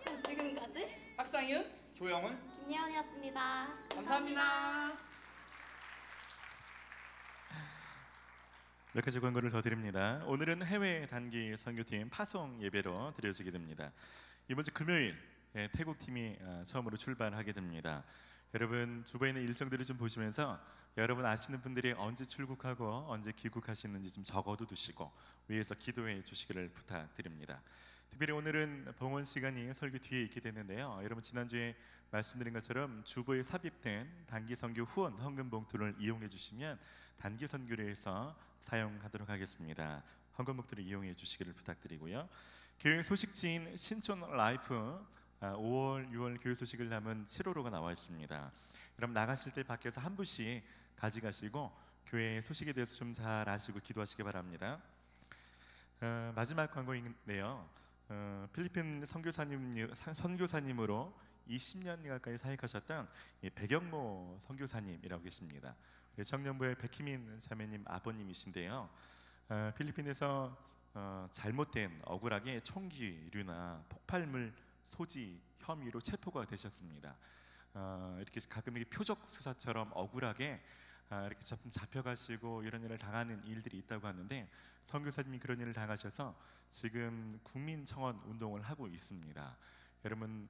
그럼 지금까지 박상윤, 조영훈, 김예원이었습니다. 감사합니다. 몇 가지 광고를 더 드립니다. 오늘은 해외 단기 선교팀 파송 예배로 드려지게 됩니다. 이번 주 금요일 태국 팀이 처음으로 출발하게 됩니다. 여러분 주변에 있는 일정들을 좀 보시면서 여러분 아시는 분들이 언제 출국하고 언제 귀국하시는지 좀 적어도 두시고 위에서 기도해 주시기를 부탁드립니다. 특별히 오늘은 봉헌 시간이 설교 뒤에 있게 됐는데요. 여러분 지난주에 말씀드린 것처럼 주보에 삽입된 단기 선교 후원 헌금 봉투를 이용해 주시면 단기 선교를 해서 사용하도록 하겠습니다. 헌금 봉투를 이용해 주시기를 부탁드리고요. 교회 소식지인 신촌 라이프 5월, 6월 교회 소식을 담은 7호로가 나와 있습니다. 여러분 나가실 때 밖에서 한 부씩 가져가시고 교회 소식에 대해서 좀 잘 아시고 기도하시기 바랍니다. 마지막 광고인데요. 필리핀 선교사님으로 20년 가까이 사역하셨던 백영모 선교사님이라고 계십니다. 청년부의 백희민 자매님 아버님이신데요. 필리핀에서 잘못된 억울하게 총기류나 폭발물 소지 혐의로 체포가 되셨습니다. 이렇게 가끔 이렇게 표적 수사처럼 억울하게 이렇게 잡혀가시고 이런 일을 당하는 일들이 있다고 하는데 선교사님이 그런 일을 당하셔서 지금 국민청원 운동을 하고 있습니다. 여러분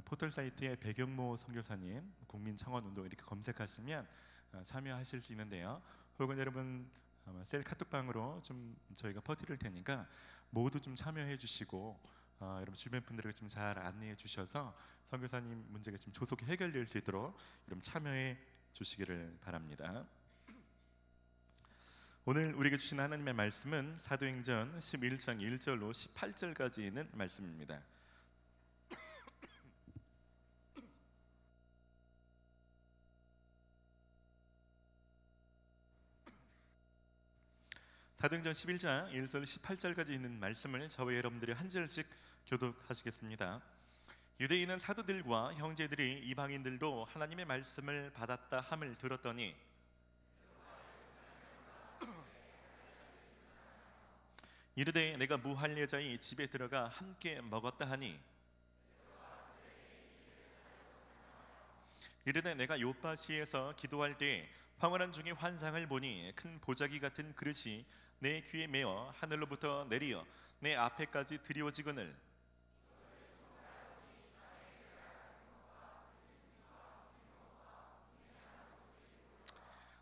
포털 사이트에 백영모 선교사님 국민청원 운동 이렇게 검색하시면 참여하실 수 있는데요. 혹은 여러분 셀 카톡방으로 좀 저희가 퍼뜨릴 테니까 모두 좀 참여해 주시고 여러분 주변 분들에게 좀 잘 안내해 주셔서 선교사님 문제가 좀 조속히 해결될 수 있도록 여러분 참여해 주시기를 바랍니다. 오늘 우리에게 주신 하나님의 말씀은 사도행전 11장 1절로 18절까지 있는 말씀입니다. 사도행전 11장 1절 18절까지 있는 말씀을 저와 여러분들이 한 절씩 교독하시겠습니다. 유대인은 사도들과 형제들이 이방인들도 하나님의 말씀을 받았다 함을 들었더니 이르되 내가 무할례자의 집에 들어가 함께 먹었다 하니 이르되 내가 요파시에서 기도할 때 황홀한 중에 환상을 보니 큰 보자기 같은 그릇이 내 귀에 메어 하늘로부터 내리어 내 앞에까지 드리워지거늘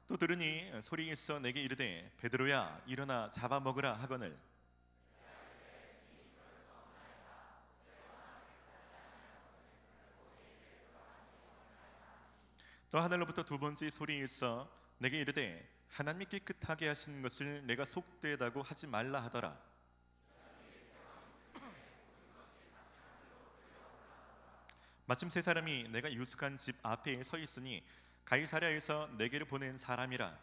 또 들으니 소리 있어 내게 이르되 베드로야 일어나 잡아먹으라 하거늘 또 하늘로부터 두 번째 소리 있어 내게 이르되 하나님이 깨끗하게 하신 것을 내가 속되다고 하지 말라 하더라. 마침 세 사람이 내가 유숙한 집 앞에 서 있으니 가이사랴에서 내게로 보낸 사람이라.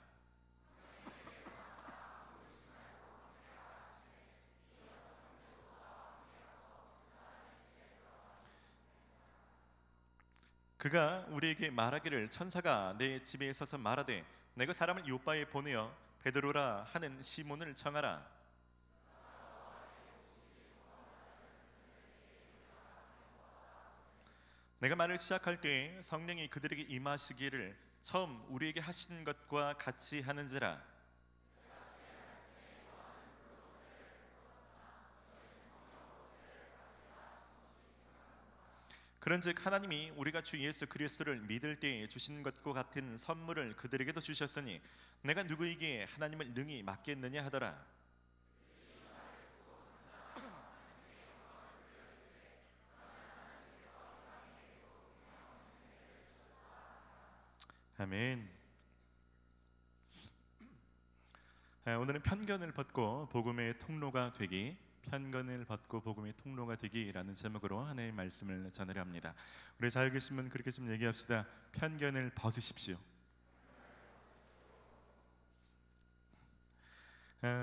그가 우리에게 말하기를 천사가 내 집에 서서 말하되 내가 사람을 요빠에 보내어 베드로라 하는 시몬을 청하라. 내가 말을 시작할 때 성령이 그들에게 임하시기를 처음 우리에게 하신 것과 같이 하는지라. 그런즉 하나님이 우리가 주 예수 그리스도를 믿을 때에 주신 것과 같은 선물을 그들에게도 주셨으니 내가 누구에게 하나님을 능히 맡겠느냐 하더라. 아멘. 오늘은 편견을 벗고 복음의 통로가 되기, 편견을 벗고 복음의 통로가 되기라는 제목으로 하나님의 말씀을 전하려 합니다. 우리 자유 계신 분 그렇게 좀 얘기합시다. 편견을 벗으십시오.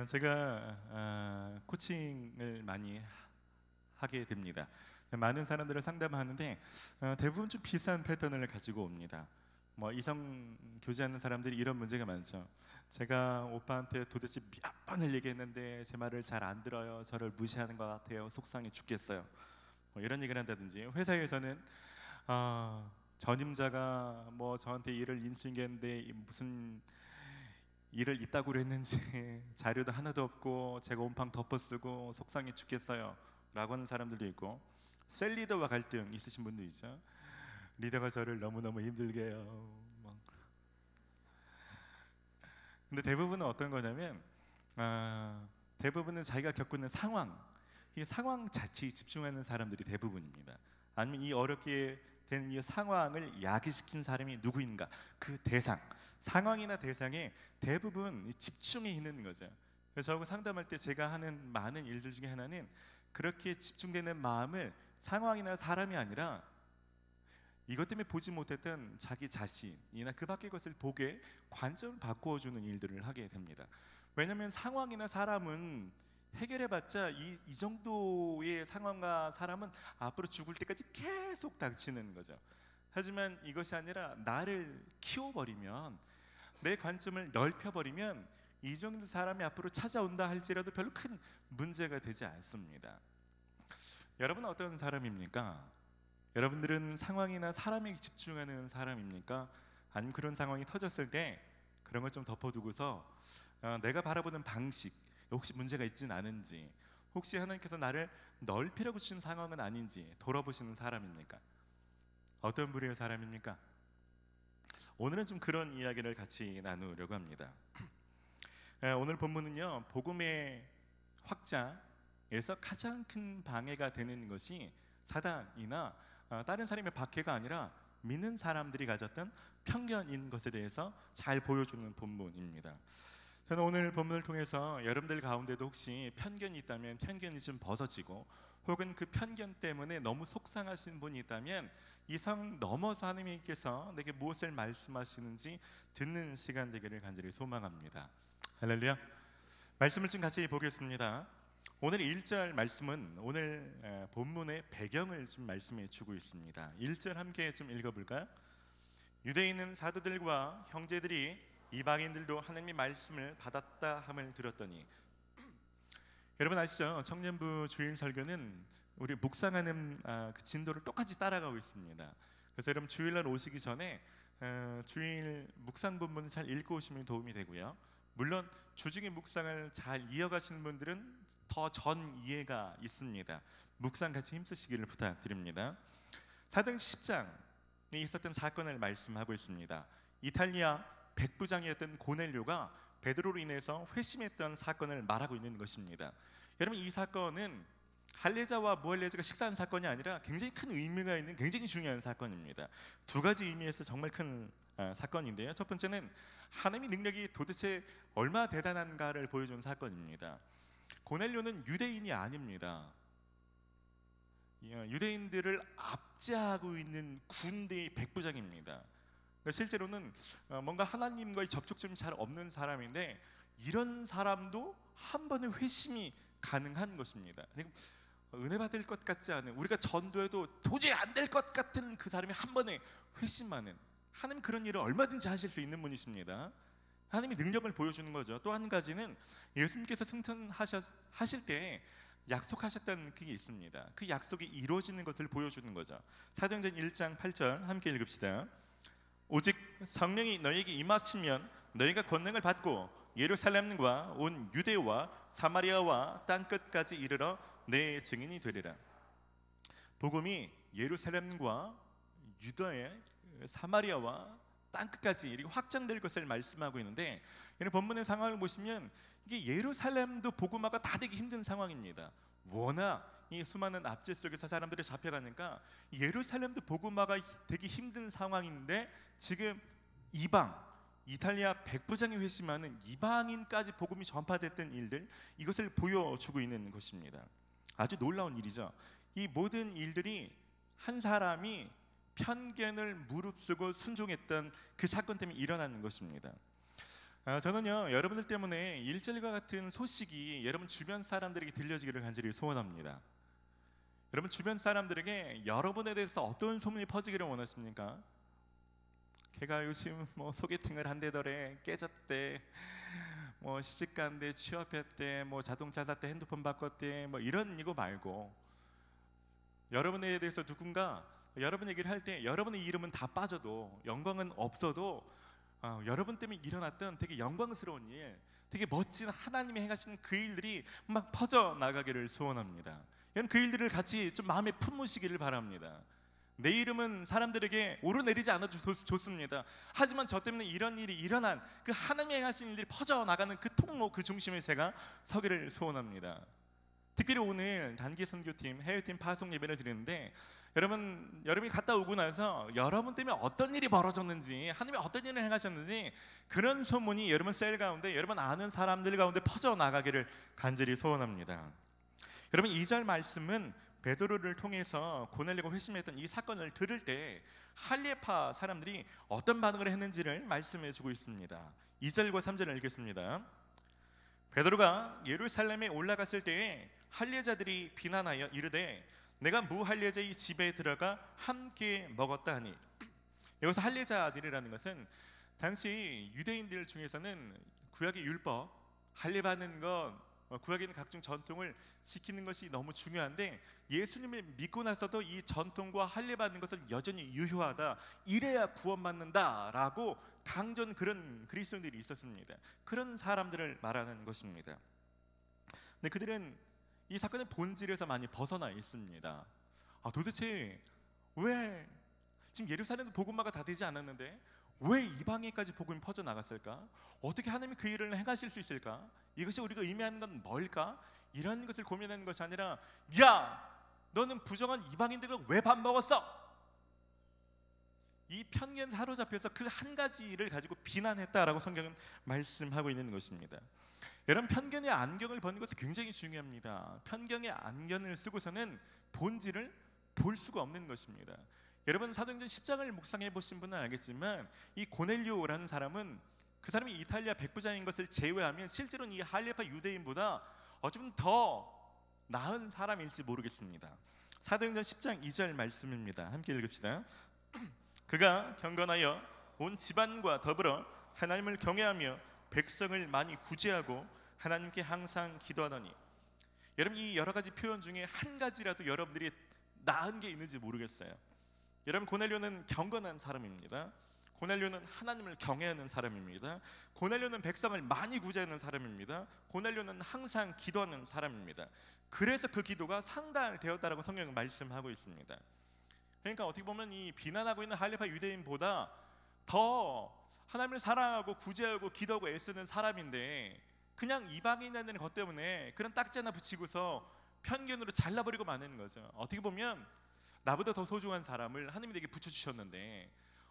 제가 코칭을 많이 하게 됩니다. 많은 사람들을 상담하는데 대부분 좀 비슷한 패턴을 가지고 옵니다. 이성 교제하는 사람들이 이런 문제가 많죠. 제가 오빠한테 도대체 몇 번을 얘기했는데 제 말을 잘 안 들어요. 저를 무시하는 것 같아요. 속상해 죽겠어요. 이런 얘기를 한다든지, 회사에서는 전임자가 저한테 일을 인수인계했는데 무슨 일을 이따구로 했는지 자료도 하나도 없고 제가 온팡 덮어쓰고 속상해 죽겠어요 라고 하는 사람들도 있고, 셀 리더와 갈등 있으신 분도 있죠. 리더가 저를 너무너무 힘들게 해요. 근데 대부분은 어떤 거냐면 대부분은 자기가 겪고 있는 상황, 이 상황 자체에 집중하는 사람들이 대부분입니다. 아니면 이 어렵게 된 이 상황을 야기시킨 사람이 누구인가, 그 대상, 상황이나 대상에 대부분 집중해 있는 거죠. 그래서 저하고 상담할 때 제가 하는 많은 일들 중에 하나는 그렇게 집중되는 마음을 상황이나 사람이 아니라 이것 때문에 보지 못했던 자기 자신이나 그 밖의 것을 보게 관점을 바꾸어주는 일들을 하게 됩니다. 왜냐하면 상황이나 사람은 해결해봤자 이 정도의 상황과 사람은 앞으로 죽을 때까지 계속 닥치는 거죠. 하지만 이것이 아니라 나를 키워버리면, 내 관점을 넓혀버리면 이 정도 사람이 앞으로 찾아온다 할지라도 별로 큰 문제가 되지 않습니다. 여러분은 어떤 사람입니까? 여러분들은 상황이나 사람에 집중하는 사람입니까? 아니면 그런 상황이 터졌을 때 그런 걸 좀 덮어두고서 내가 바라보는 방식, 혹시 문제가 있진 않은지, 혹시 하나님께서 나를 넓히려고 주신 상황은 아닌지 돌아보시는 사람입니까? 어떤 부류의 사람입니까? 오늘은 좀 그런 이야기를 같이 나누려고 합니다. 오늘 본문은요, 복음의 확장에서 가장 큰 방해가 되는 것이 사단이나 다른 사람의 박해가 아니라 믿는 사람들이 가졌던 편견인 것에 대해서 잘 보여주는 본문입니다. 저는 오늘 본문을 통해서 여러분들 가운데도 혹시 편견이 있다면 편견이 좀 벗어지고, 혹은 그 편견 때문에 너무 속상하신 분이 있다면 이 상 넘어서 하나님께서 내게 무엇을 말씀하시는지 듣는 시간 되기를 간절히 소망합니다. 할렐루야. 말씀을 좀 같이 보겠습니다. 오늘 1절 말씀은 오늘 본문의 배경을 좀 말씀해 주고 있습니다. 1절 함께 좀 읽어볼까요? 유대인은 사도들과 형제들이 이방인들도 하나님의 말씀을 받았다 함을 들었더니. 여러분 아시죠? 청년부 주일 설교는 우리 묵상하는 그 진도를 똑같이 따라가고 있습니다. 그래서 여러분 주일날 오시기 전에 주일 묵상 본문 잘 읽고 오시면 도움이 되고요. 물론 주중의 묵상을 잘 이어가시는 분들은 더 전 이해가 있습니다. 묵상 같이 힘쓰시기를 부탁드립니다. 사도행 10장에 있었던 사건을 말씀하고 있습니다. 이탈리아 백부장이었던 고넬료가 베드로로 인해서 회심했던 사건을 말하고 있는 것입니다. 여러분 이 사건은 할례자와 무할례자가 식사한 사건이 아니라 굉장히 큰 의미가 있는 굉장히 중요한 사건입니다. 두 가지 의미에서 정말 큰 사건인데요. 첫 번째는 하나님의 능력이 도대체 얼마나 대단한가를 보여준 사건입니다. 고넬료는 유대인이 아닙니다. 유대인들을 압제하고 있는 군대의 백부장입니다. 실제로는 뭔가 하나님과의 접촉점이 잘 없는 사람인데, 이런 사람도 한 번의 회심이 가능한 것입니다. 그리고 은혜 받을 것 같지 않은, 우리가 전도해도 도저히 안 될 것 같은 그 사람이 한 번에 회심하는, 하나님 그런 일을 얼마든지 하실 수 있는 분이십니다. 하나님의 능력을 보여주는 거죠. 또 한 가지는 예수님께서 승천하실 때 약속하셨던 그게 있습니다. 그 약속이 이루어지는 것을 보여주는 거죠. 사도행전 1장 8절 함께 읽읍시다. 오직 성령이 너희에게 임하시면 너희가 권능을 받고 예루살렘과 온 유대와 사마리아와 땅 끝까지 이르러 내 증인이 되리라. 복음이 예루살렘과 유대의 사마리아와 땅 끝까지 이렇게 확장될 것을 말씀하고 있는데, 이런 본문의 상황을 보시면 이게 예루살렘도 복음화가 다 되기 힘든 상황입니다. 워낙 이 수많은 압제 속에서 사람들이 잡혀가니까 예루살렘도 복음화가 되기 힘든 상황인데, 지금 이방, 이탈리아 백부장이 회심하는 이방인까지 복음이 전파됐던 일들, 이것을 보여주고 있는 것입니다. 아주 놀라운 일이죠. 이 모든 일들이 한 사람이 편견을 무릅쓰고 순종했던 그 사건 때문에 일어나는 것입니다. 저는요, 여러분들 때문에 1절과 같은 소식이 여러분 주변 사람들에게 들려지기를 간절히 소원합니다. 여러분 주변 사람들에게 여러분에 대해서 어떤 소문이 퍼지기를 원하십니까? 걔가 요즘 뭐 소개팅을 한대더래, 깨졌대, 뭐 시집간대, 취업했대, 뭐 자동차 샀대, 핸드폰 바꿨대, 뭐 이런 이거 말고, 여러분에 대해서 누군가 여러분 얘기를 할 때 여러분의 이름은 다 빠져도, 영광은 없어도 여러분 때문에 일어났던 되게 영광스러운 일, 되게 멋진 하나님이 행하시는 그 일들이 막 퍼져 나가기를 소원합니다. 여러분 그 일들을 같이 좀 마음에 품으시기를 바랍니다. 내 이름은 사람들에게 오르내리지 않아도 좋습니다. 하지만 저 때문에 이런 일이 일어난 그 하나님이 행하신 일들이 퍼져 나가는 그 통로, 그 중심에 제가 서기를 소원합니다. 특별히 오늘 단기 선교팀 해외팀 파송 예배를 드리는데 여러분이 갔다 오고 나서 여러분 때문에 어떤 일이 벌어졌는지, 하나님이 어떤 일을 행하셨는지 그런 소문이 여러분 셀 가운데, 여러분 아는 사람들 가운데 퍼져 나가기를 간절히 소원합니다. 여러분 2절 말씀은 베드로를 통해서 고넬료가 회심했던 이 사건을 들을 때 할례파 사람들이 어떤 반응을 했는지를 말씀해 주고 있습니다. 2절과 3절을 읽겠습니다. 베드로가 예루살렘에 올라갔을 때에 할례자들이 비난하여 이르되 내가 무할례자의 집에 들어가 함께 먹었다 하니, 여기서 할례자들이라는 것은 당시 유대인들 중에서는 구약의 율법, 할례 받는 것, 구약에 있는 각종 전통을 지키는 것이 너무 중요한데 예수님을 믿고 나서도 이 전통과 할례 받는 것은 여전히 유효하다, 이래야 구원받는다라고 강조한 그런 그리스도인들이 있었습니다. 그런 사람들을 말하는 것입니다. 근데 그들은 이 사건의 본질에서 많이 벗어나 있습니다. 도대체 왜 지금 예루살렘 복음화가 다 되지 않았는데 왜 이방인까지 복음이 퍼져 나갔을까? 어떻게 하나님이 그 일을 행하실 수 있을까? 이것이 우리가 의미하는 건 뭘까? 이런 것을 고민하는 것이 아니라, 야, 너는 부정한 이방인들과 왜 밥 먹었어? 이 편견 사로잡혀서 그 한 가지 일을 가지고 비난했다라고 성경은 말씀하고 있는 것입니다. 여러분 편견의 안경을 벗는 것은 굉장히 중요합니다. 편견의 안경을 쓰고서는 본질을 볼 수가 없는 것입니다. 여러분 사도행전 10장을 묵상해 보신 분은 알겠지만 이 고넬료라는 사람은 그 사람이 이탈리아 백부장인 것을 제외하면 실제로는 이 할례파 유대인보다 어쩌면 더 나은 사람일지 모르겠습니다. 사도행전 10장 2절 말씀입니다. 함께 읽읍시다. 그가 경건하여 온 집안과 더불어 하나님을 경외하며 백성을 많이 구제하고 하나님께 항상 기도하더니, 여러분 이 여러 가지 표현 중에 한 가지라도 여러분들이 나은 게 있는지 모르겠어요. 여러분 고넬료는 경건한 사람입니다. 고넬료는 하나님을 경외하는 사람입니다. 고넬료는 백성을 많이 구제하는 사람입니다. 고넬료는 항상 기도하는 사람입니다. 그래서 그 기도가 상달되었다라고 성경은 말씀하고 있습니다. 그러니까 어떻게 보면 이 비난하고 있는 할례파 유대인보다 더 하나님을 사랑하고 구제하고 기도하고 애쓰는 사람인데 그냥 이방인이라는 것 때문에 그런 딱지 하나 붙이고서 편견으로 잘라버리고 마는 거죠. 어떻게 보면 나보다 더 소중한 사람을 하나님이 내게 붙여주셨는데,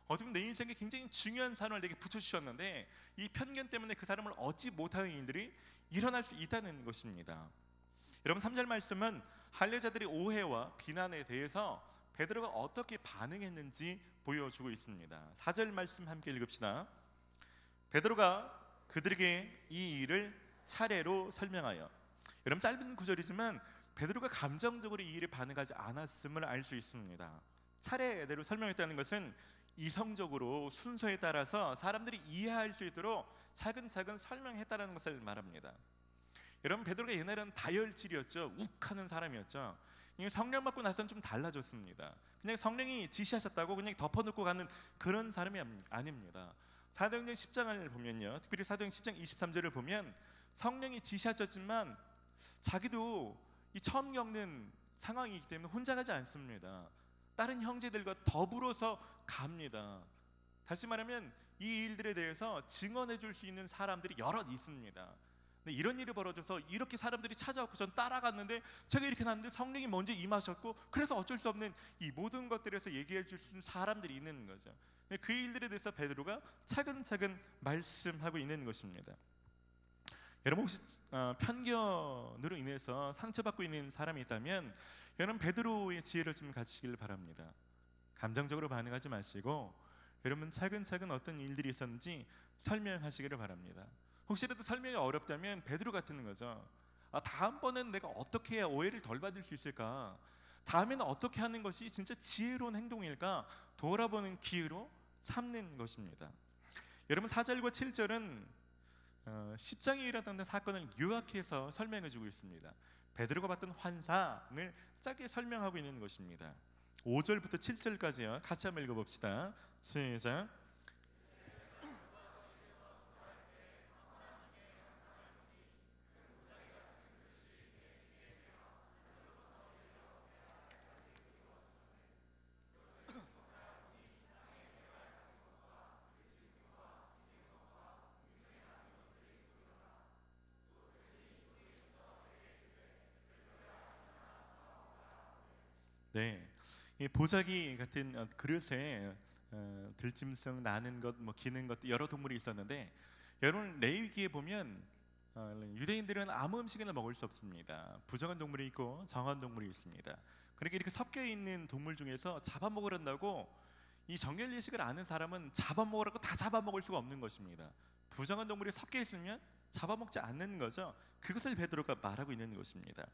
어떻게 보면 내 인생에 굉장히 중요한 사람을 내게 붙여주셨는데 이 편견 때문에 그 사람을 얻지 못하는 일들이 일어날 수 있다는 것입니다. 여러분 3절 말씀은 할례자들의 오해와 비난에 대해서 베드로가 어떻게 반응했는지 보여주고 있습니다. 4절 말씀 함께 읽읍시다. 베드로가 그들에게 이 일을 차례로 설명하여, 여러분 짧은 구절이지만 베드로가 감정적으로 이 일에 반응하지 않았음을 알 수 있습니다. 차례대로 설명했다는 것은 이성적으로 순서에 따라서 사람들이 이해할 수 있도록 차근차근 설명했다는 것을 말합니다. 여러분 베드로가 옛날에는 다혈질이었죠. 욱하는 사람이었죠. 성령 받고 나서는 좀 달라졌습니다. 그냥 성령이 지시하셨다고 그냥 덮어놓고 가는 그런 사람이 아닙니다. 사도행전 10장을 보면요, 특별히 사도행전 10장 23절을 보면 성령이 지시하셨지만 자기도 이 처음 겪는 상황이기 때문에 혼자 가지 않습니다. 다른 형제들과 더불어서 갑니다. 다시 말하면 이 일들에 대해서 증언해 줄 수 있는 사람들이 여럿 있습니다. 근데 이런 일이 벌어져서 이렇게 사람들이 찾아왔고 전 따라갔는데 제가 이렇게 났는데 성령이 먼저 임하셨고, 그래서 어쩔 수 없는 이 모든 것들에서 얘기해 줄 수 있는 사람들이 있는 거죠. 그 일들에 대해서 베드로가 차근차근 말씀하고 있는 것입니다. 여러분 혹시 편견으로 인해서 상처받고 있는 사람이 있다면 여러분 베드로의 지혜를 좀 가지시길 바랍니다. 감정적으로 반응하지 마시고 여러분 차근차근 어떤 일들이 있었는지 설명하시기를 바랍니다. 혹시라도 설명이 어렵다면 베드로 같은 거죠. 다음번엔 내가 어떻게 해야 오해를 덜 받을 수 있을까? 다음에는 어떻게 하는 것이 진짜 지혜로운 행동일까? 돌아보는 기회로 삼는 것입니다. 여러분 4절과 7절은 10장에 일어났던 사건을 요약해서 설명해 주고 있습니다. 베드로가 봤던 환상을 짧게 설명하고 있는 것입니다. 5절부터 7절까지요. 같이 한번 읽어봅시다. 시작. 네, 이 보자기 같은 그릇에 들짐승 나는 것, 뭐 기는 것 여러 동물이 있었는데, 여러분 레위기에 보면 유대인들은 아무 음식이나 먹을 수 없습니다. 부정한 동물이 있고 정한 동물이 있습니다. 그러니까 이렇게 섞여 있는 동물 중에서 잡아먹으란다고 이 정결 예식을 아는 사람은 잡아먹으라고 다 잡아먹을 수가 없는 것입니다. 부정한 동물이 섞여 있으면 잡아먹지 않는 거죠. 그것을 베드로가 말하고 있는 것입니다.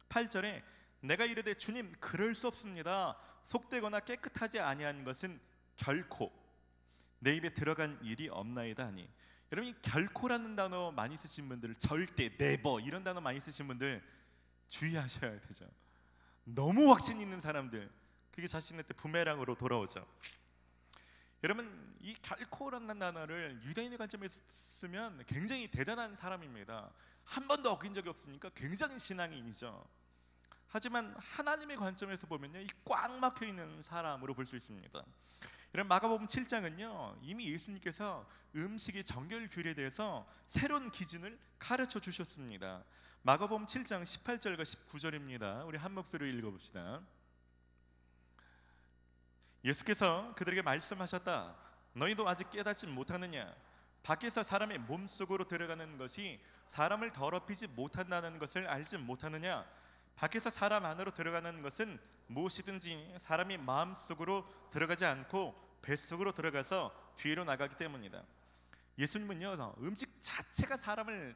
8절에 내가 이르되 주님 그럴 수 없습니다. 속되거나 깨끗하지 아니한 것은 결코 내 입에 들어간 일이 없나이다 하니, 여러분 이 결코라는 단어 많이 쓰신 분들, 절대, 네버 이런 단어 많이 쓰신 분들 주의하셔야 되죠. 너무 확신 있는 사람들, 그게 자신한테 부메랑으로 돌아오죠. 여러분 이 결코라는 단어를 유대인의 관점에서 쓰면 굉장히 대단한 사람입니다. 한 번도 어긴 적이 없으니까 굉장히 신앙인이죠. 하지만 하나님의 관점에서 보면요, 이 꽉 막혀 있는 사람으로 볼 수 있습니다. 여러분 마가복음 7장은요 이미 예수님께서 음식의 정결 규례에 대해서 새로운 기준을 가르쳐 주셨습니다. 마가복음 7장 18절과 19절입니다. 우리 한 목소리로 읽어봅시다. 예수께서 그들에게 말씀하셨다. 너희도 아직 깨닫지 못하느냐? 밖에서 사람의 몸속으로 들어가는 것이 사람을 더럽히지 못한다는 것을 알지 못하느냐? 밖에서 사람 안으로 들어가는 것은 무엇이든지 사람이 마음속으로 들어가지 않고 뱃속으로 들어가서 뒤로 나가기 때문이다. 예수님은요 음식 자체가 사람을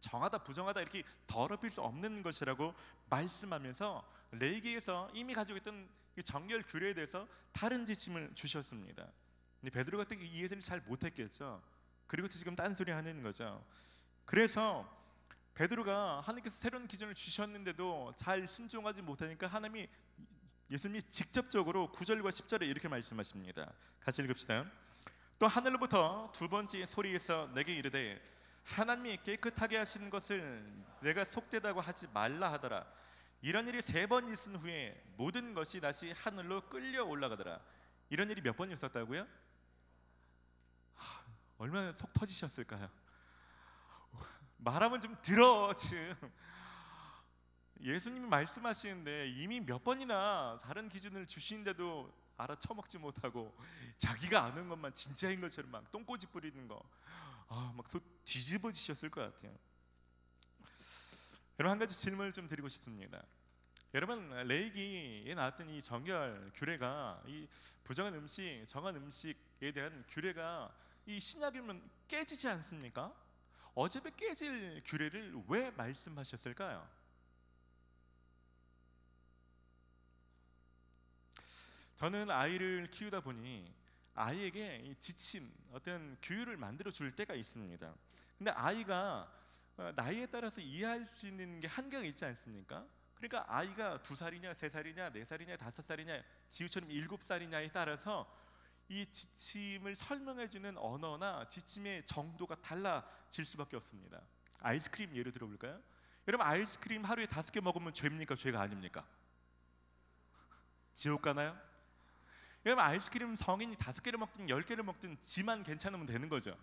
정하다 부정하다 이렇게 더럽힐 수 없는 것이라고 말씀하면서 레위기에서 이미 가지고 있던 정결 규례에 대해서 다른 지침을 주셨습니다. 근데 베드로가 또 이해를 잘 못했겠죠. 그리고 지금 딴소리 하는 거죠. 그래서 베드로가 하나님께서 새로운 기준을 주셨는데도 잘 순종하지 못하니까 하나님이, 예수님이 직접적으로 9절과 10절에 이렇게 말씀하십니다. 같이 읽읍시다. 또 하늘로부터 두 번째 소리에서 내게 이르되 하나님이 깨끗하게 하신 것을 내가 속되다고 하지 말라 하더라. 이런 일이 3번 있은 후에 모든 것이 다시 하늘로 끌려 올라가더라. 이런 일이 몇 번 있었다고요? 얼마나 속 터지셨을까요? 말하면 좀 들어. 지금 예수님이 말씀하시는데 이미 몇 번이나 다른 기준을 주시는데도 알아쳐먹지 못하고 자기가 아는 것만 진짜인 것처럼 막 똥꼬집 부리는 거, 막 속 뒤집어지셨을 것 같아요. 여러분 한 가지 질문을 좀 드리고 싶습니다. 여러분 레위기에 나왔던 이 정결 규례가, 이 부정한 음식, 정한 음식에 대한 규례가 이 신약이면 깨지지 않습니까? 어차피 깨질 규례를 왜 말씀하셨을까요? 저는 아이를 키우다 보니 아이에게 이 지침, 어떤 규율을 만들어 줄 때가 있습니다. 근데 아이가 나이에 따라서 이해할 수 있는 게 한계가 있지 않습니까? 그러니까 아이가 2살이냐 3살이냐 4살이냐 5살이냐 지우처럼 7살이냐에 따라서 이 지침을 설명해 주는 언어나 지침의 정도가 달라질 수밖에 없습니다. 아이스크림 예를 들어볼까요? 여러분 아이스크림 하루에 5개 먹으면 죄입니까? 죄가 아닙니까? 지옥 가나요? 여러분 아이스크림 성인이 5개를 먹든 10개를 먹든 지만 괜찮으면 되는 거죠.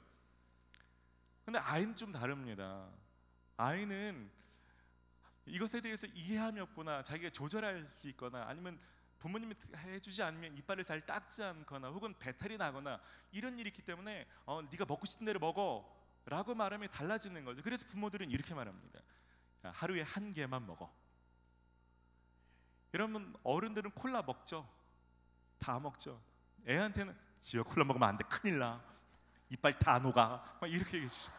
근데 아이는 좀 다릅니다. 아이는 이것에 대해서 이해함이 없거나 자기가 조절할 수 있거나, 아니면 부모님이 해주지 않으면 이빨을 잘 닦지 않거나 혹은 배탈이 나거나 이런 일이 있기 때문에 네가 먹고 싶은 대로 먹어 라고 말하면 달라지는 거죠. 그래서 부모들은 이렇게 말합니다. 야, 하루에 1개만 먹어. 여러분 어른들은 콜라 먹죠. 다 먹죠. 애한테는 지어 콜라 먹으면 안 돼, 큰일 나, 이빨 다 녹아, 막 이렇게 얘기해 주죠.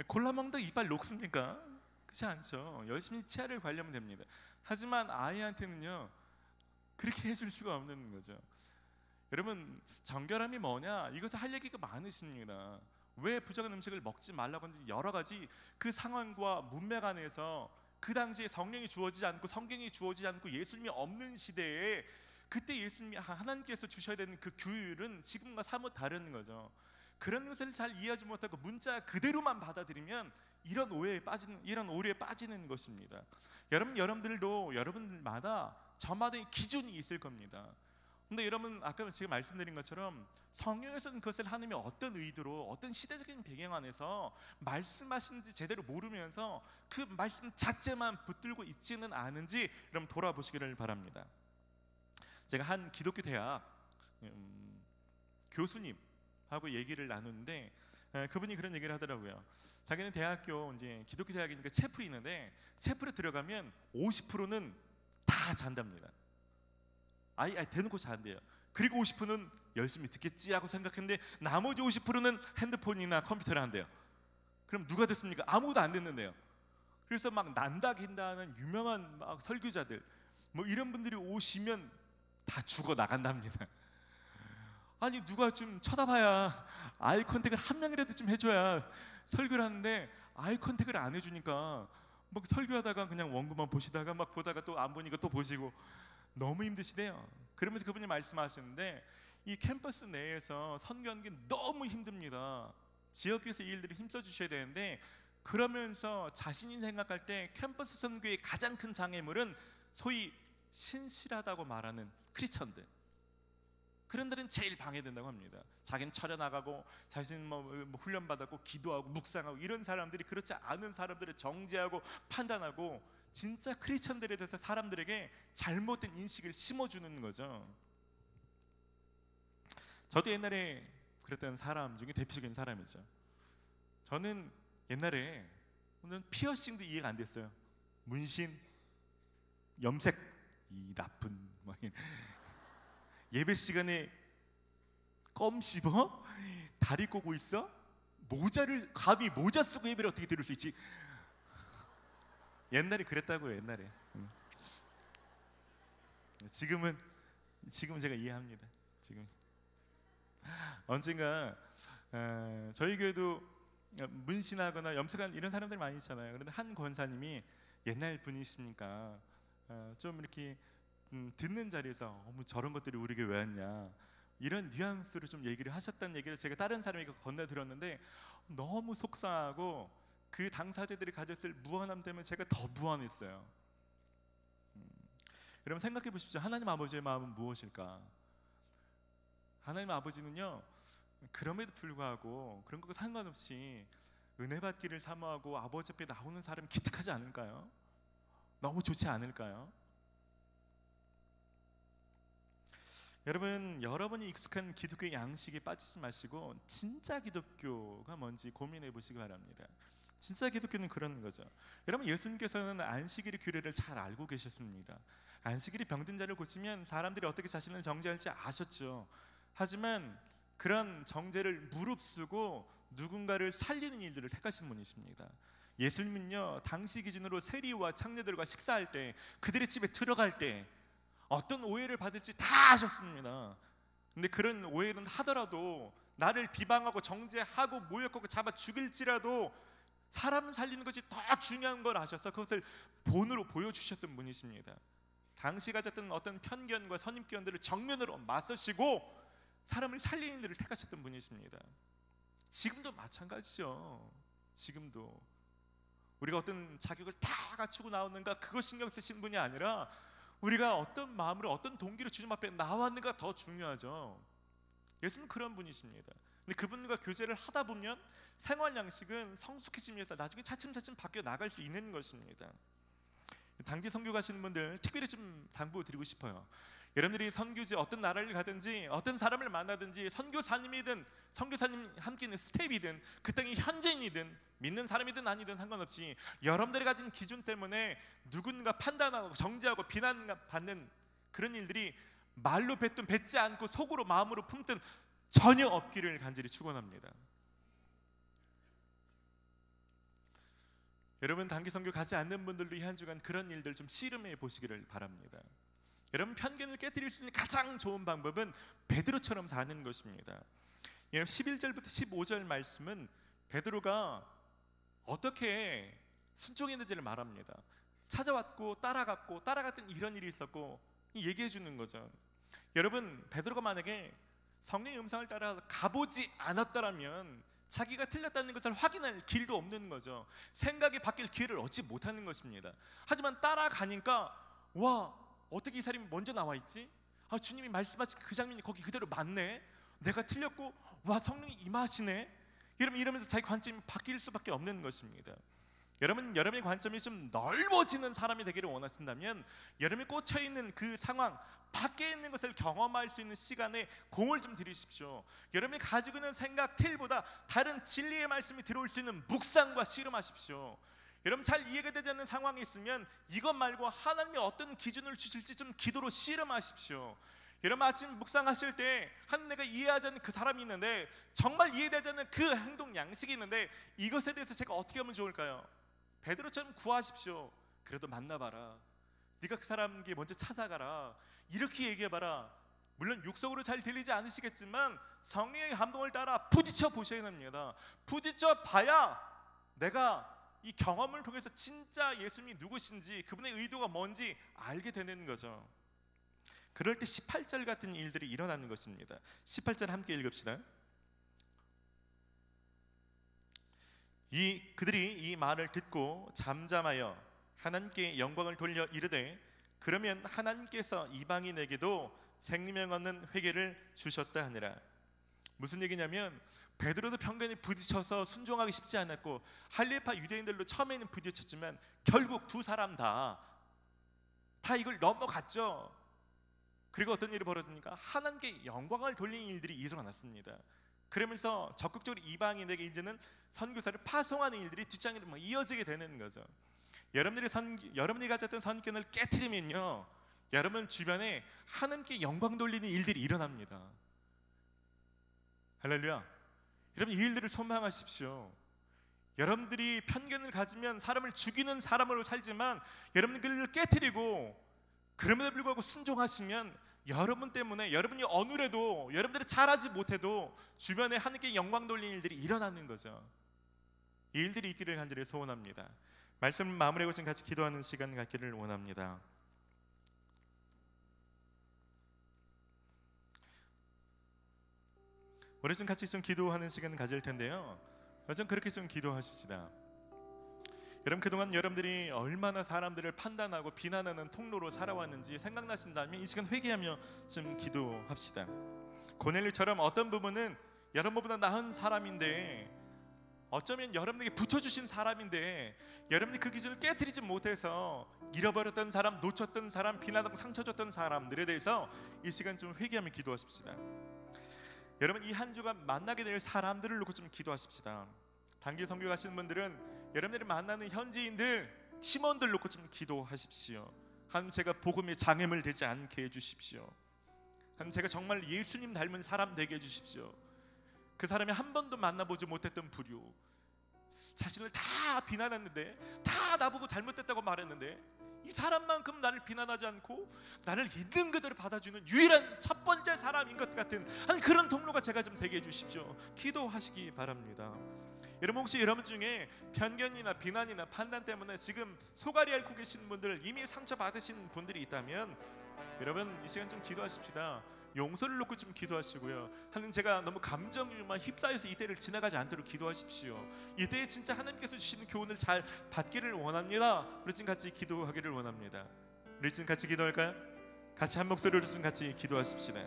콜라 먹는다 이빨 녹습니까? 그렇지 않죠. 열심히 치아를 관리하면 됩니다. 하지만 아이한테는요 그렇게 해줄 수가 없는 거죠. 여러분 정결함이 뭐냐, 이것을 할 얘기가 많으십니다. 왜 부정한 음식을 먹지 말라고 하는지 여러 가지 그 상황과 문맥 안에서, 그 당시에 성령이 주어지지 않고 성경이 주어지지 않고 예수님이 없는 시대에 그때 예수님이 하나님께서 주셔야 되는 그 규율은 지금과 사뭇 다른 거죠. 그런 것을 잘 이해하지 못하고 문자 그대로만 받아들이면 이런 오해에 빠지는 것입니다. 여러분들도 여러분들마다 저마다의 기준이 있을 겁니다. 근데 여러분 아까 제가 말씀드린 것처럼 성경에서는 그것을 하나님이 어떤 의도로 어떤 시대적인 배경 안에서 말씀하시는지 제대로 모르면서 그 말씀 자체만 붙들고 있지는 않은지 여러분 돌아보시기를 바랍니다. 제가 한 기독교 대학 교수님하고 얘기를 나누는데 그분이 그런 얘기를 하더라고요. 자기는 대학교 이제 기독교 대학이니까 채플이 있는데 채플에 들어가면 50%는 다 잔답니다. 아예 대놓고 잔대요. 그리고 50%는 열심히 듣겠지라고 생각했는데 나머지 50%는 핸드폰이나 컴퓨터를 한대요. 그럼 누가 듣습니까? 아무도 안 듣는데요. 그래서 막 난다 긴다는 유명한 막 설교자들 뭐 이런 분들이 오시면 다 죽어 나간답니다. 아니 누가 좀 쳐다봐야 아이 컨택을 한 명이라도 좀 해줘야 설교를 하는데 아이 컨택을 안 해주니까 막 설교하다가 그냥 원고만 보시다가 막 보다가 또 안 보니까 또 보시고 너무 힘드시대요. 그러면서 그분이 말씀하시는데 이 캠퍼스 내에서 선교하는 게 너무 힘듭니다. 지역에서 이 일들을 힘써 주셔야 되는데 그러면서 자신이 생각할 때 캠퍼스 선교의 가장 큰 장애물은 소위 신실하다고 말하는 크리스천들, 그런 데는 제일 방해된다고 합니다. 자기는 철야 나가고 자신은 뭐 훈련받았고 기도하고 묵상하고 이런 사람들이 그렇지 않은 사람들을 정죄하고 판단하고 진짜 크리스천들에 대해서 사람들에게 잘못된 인식을 심어주는 거죠. 저도 옛날에 그랬던 사람 중에 대표적인 사람이죠. 저는 옛날에 피어싱도 이해가 안 됐어요. 문신, 염색, 이 나쁜 뭐 예배 시간에 껌 씹어? 다리 꼬고 있어? 모자를 감히 모자 쓰고 예배를 어떻게 들을 수 있지? 옛날에 그랬다고요. 옛날에. 지금은 제가 이해합니다. 지금 언젠가 저희 교회도 문신하거나 염색한 이런 사람들 많이 있잖아요. 그런데 한 권사님이 옛날 분이시니까 좀 이렇게 듣는 자리에서 어머 저런 것들이 우리에게 왜 왔냐 이런 뉘앙스로 좀 얘기를 하셨다는 얘기를 제가 다른 사람에게 건네 들었는데 너무 속상하고 그 당사자들이 가졌을 무한함 때문에 제가 더 무한했어요. 여러분 생각해 보십시오. 하나님 아버지의 마음은 무엇일까? 하나님 아버지는요 그럼에도 불구하고 그런 것과 상관없이 은혜 받기를 사모하고 아버지 앞에 나오는 사람이 기특하지 않을까요? 너무 좋지 않을까요? 여러분이 익숙한 기독교의 양식에 빠지지 마시고 진짜 기독교가 뭔지 고민해 보시기 바랍니다. 진짜 기독교는 그런 거죠. 여러분 예수님께서는 안식일의 규례를 잘 알고 계셨습니다. 안식일이 병든 자를 고치면 사람들이 어떻게 자신을 정죄할지 아셨죠. 하지만 그런 정죄를 무릅쓰고 누군가를 살리는 일들을 택하신 분이십니다. 예수님은요 당시 기준으로 세리와 창녀들과 식사할 때 그들의 집에 들어갈 때 어떤 오해를 받을지 다 아셨습니다. 근데 그런 오해는 하더라도 나를 비방하고 정죄하고 모욕하고 잡아 죽일지라도 사람을 살리는 것이 더 중요한 걸 아셔서 그것을 본으로 보여주셨던 분이십니다. 당시 가졌던 어떤 편견과 선입견들을 정면으로 맞서시고 사람을 살리는 일을 택하셨던 분이십니다. 지금도 마찬가지죠. 지금도 우리가 어떤 자격을 다 갖추고 나오는가 그거 신경 쓰신 분이 아니라 우리가 어떤 마음으로 어떤 동기로 주님 앞에 나왔는가 더 중요하죠. 예수님은 그런 분이십니다. 근데 그분과 교제를 하다 보면 생활 양식은 성숙해지면서 나중에 차츰차츰 바뀌어 나갈 수 있는 것입니다. 단기 선교 가시는 분들 특별히 좀 당부드리고 싶어요. 여러분들이 선교지 어떤 나라를 가든지 어떤 사람을 만나든지 선교사님이든 선교사님 함께 있는 스텝이든 그 땅의 현지인이든 믿는 사람이든 아니든 상관없이 여러분들이 가진 기준 때문에 누군가 판단하고 정죄하고 비난받는 그런 일들이 말로 뱉든 뱉지 않고 속으로 마음으로 품든 전혀 없기를 간절히 축원합니다. 여러분 단기 선교 가지 않는 분들도 이 한 주간 그런 일들 좀 씨름해 보시기를 바랍니다. 여러분 편견을 깨뜨릴 수 있는 가장 좋은 방법은 베드로처럼 사는 것입니다. 11절부터 15절 말씀은 베드로가 어떻게 순종했는지를 말합니다. 찾아왔고 따라갔고 따라갔던 이런 일이 있었고 얘기해 주는 거죠. 여러분 베드로가 만약에 성령의 음성을 따라 가보지 않았다면 자기가 틀렸다는 것을 확인할 길도 없는 거죠. 생각이 바뀔 기회를 얻지 못하는 것입니다. 하지만 따라가니까 와 어떻게 이 사람이 먼저 나와 있지? 주님이 말씀하신 그 장면이 거기 그대로 맞네, 내가 틀렸고 와 성령이 임하시네, 여러분 이러면서 자기 관점이 바뀔 수밖에 없는 것입니다. 여러분, 여러분의 관점이 좀 넓어지는 사람이 되기를 원하신다면 여러분이 꽂혀있는 그 상황 밖에 있는 것을 경험할 수 있는 시간에 공을 좀 들이십시오. 여러분이 가지고 있는 생각 틀보다 다른 진리의 말씀이 들어올 수 있는 묵상과 씨름하십시오. 여러분 잘 이해가 되지 않는 상황이 있으면 이것 말고 하나님이 어떤 기준을 주실지 좀 기도로 씨름하십시오. 여러분 아침 묵상하실 때 하나님 내가 이해하지 않는 그 사람이 있는데, 정말 이해되지 않는 그 행동 양식이 있는데 이것에 대해서 제가 어떻게 하면 좋을까요? 베드로처럼 구하십시오. 그래도 만나봐라, 네가 그 사람에게 먼저 찾아가라, 이렇게 얘기해봐라. 물론 육성으로 잘 들리지 않으시겠지만 성령의 감동을 따라 부딪혀 보셔야 합니다. 부딪혀 봐야 내가 이 경험을 통해서 진짜 예수님이 누구신지, 그분의 의도가 뭔지 알게 되는 거죠. 그럴 때 18절 같은 일들이 일어나는 것입니다. 18절 함께 읽읍시다. 그들이 이 말을 듣고 잠잠하여 하나님께 영광을 돌려 이르되, 그러면 하나님께서 이방인에게도 생명 얻는 회개를 주셨다 하니라. 무슨 얘기냐면 베드로도 편견에 부딪혀서 순종하기 쉽지 않았고 할례파 유대인들로 처음에는 부딪혔지만 결국 두 사람 다 이걸 넘어갔죠. 그리고 어떤 일이 벌어집니까? 하나님께 영광을 돌리는 일들이 일어났습니다. 그러면서 적극적으로 이방인에게 이제는 선교사를 파송하는 일들이 뒷장으로 이어지게 되는 거죠. 여러분이 가졌던 선견을 깨트리면요, 여러분 주변에 하나님께 영광 돌리는 일들이 일어납니다. 할렐루야. 여러분 이 일들을 소망하십시오. 여러분들이 편견을 가지면 사람을 죽이는 사람으로 살지만 여러분이 그를 깨트리고 그럼에도 불구하고 순종하시면 여러분 때문에 여러분이 어느래도 여러분들이 잘하지 못해도 주변에 하나님께 영광 돌리는 일들이 일어나는 거죠. 이 일들이 있기를 간절히 소원합니다. 말씀을 마무리하고 지금 같이 기도하는 시간 갖기를 원합니다. 우리 좀 같이 좀 기도하는 시간 가질 텐데요, 좀 그렇게 좀 기도하십시다. 여러분 그동안 여러분들이 얼마나 사람들을 판단하고 비난하는 통로로 살아왔는지 생각나신다면 이 시간 회개하며 좀 기도합시다. 고넬료처럼 어떤 부분은 여러분보다 나은 사람인데, 어쩌면 여러분에게 붙여주신 사람인데 여러분이 그 기준을 깨트리지 못해서 잃어버렸던 사람, 놓쳤던 사람, 비난하고 상처 줬던 사람들에 대해서 이 시간 좀 회개하며 기도하십시다. 여러분 이 한 주간 만나게 될 사람들을 놓고 좀 기도하십시다. 단기 선교 가시는 분들은 여러분들이 만나는 현지인들, 팀원들 놓고 좀 기도하십시오. 하나님 제가 복음의 장애물 되지 않게 해주십시오. 하나님 제가 정말 예수님 닮은 사람 되게 해주십시오. 그 사람이 한 번도 만나보지 못했던 부류, 자신을 다 비난했는데, 다 나보고 잘못됐다고 말했는데 이 사람만큼 나를 비난하지 않고 나를 있는 그대로 받아주는 유일한 첫 번째 사람인 것 같은 그런 통로가 제가 좀 되게 해주십시오. 기도하시기 바랍니다. 여러분 혹시 여러분 중에 편견이나 비난이나 판단 때문에 지금 소갈이 앓고 계신 분들, 이미 상처 받으신 분들이 있다면 여러분 이 시간 좀 기도하십시다. 용서를 놓고 좀 기도하시고요. 하나님 제가 너무 감정에만 휩싸여서 이 때를 지나가지 않도록 기도하십시오. 이 때에 진짜 하나님께서 주시는 교훈을 잘 받기를 원합니다. 우리 지금 같이 기도하기를 원합니다. 우리 지금 같이 기도할까요? 같이 한 목소리로 좀 같이 기도하십시다.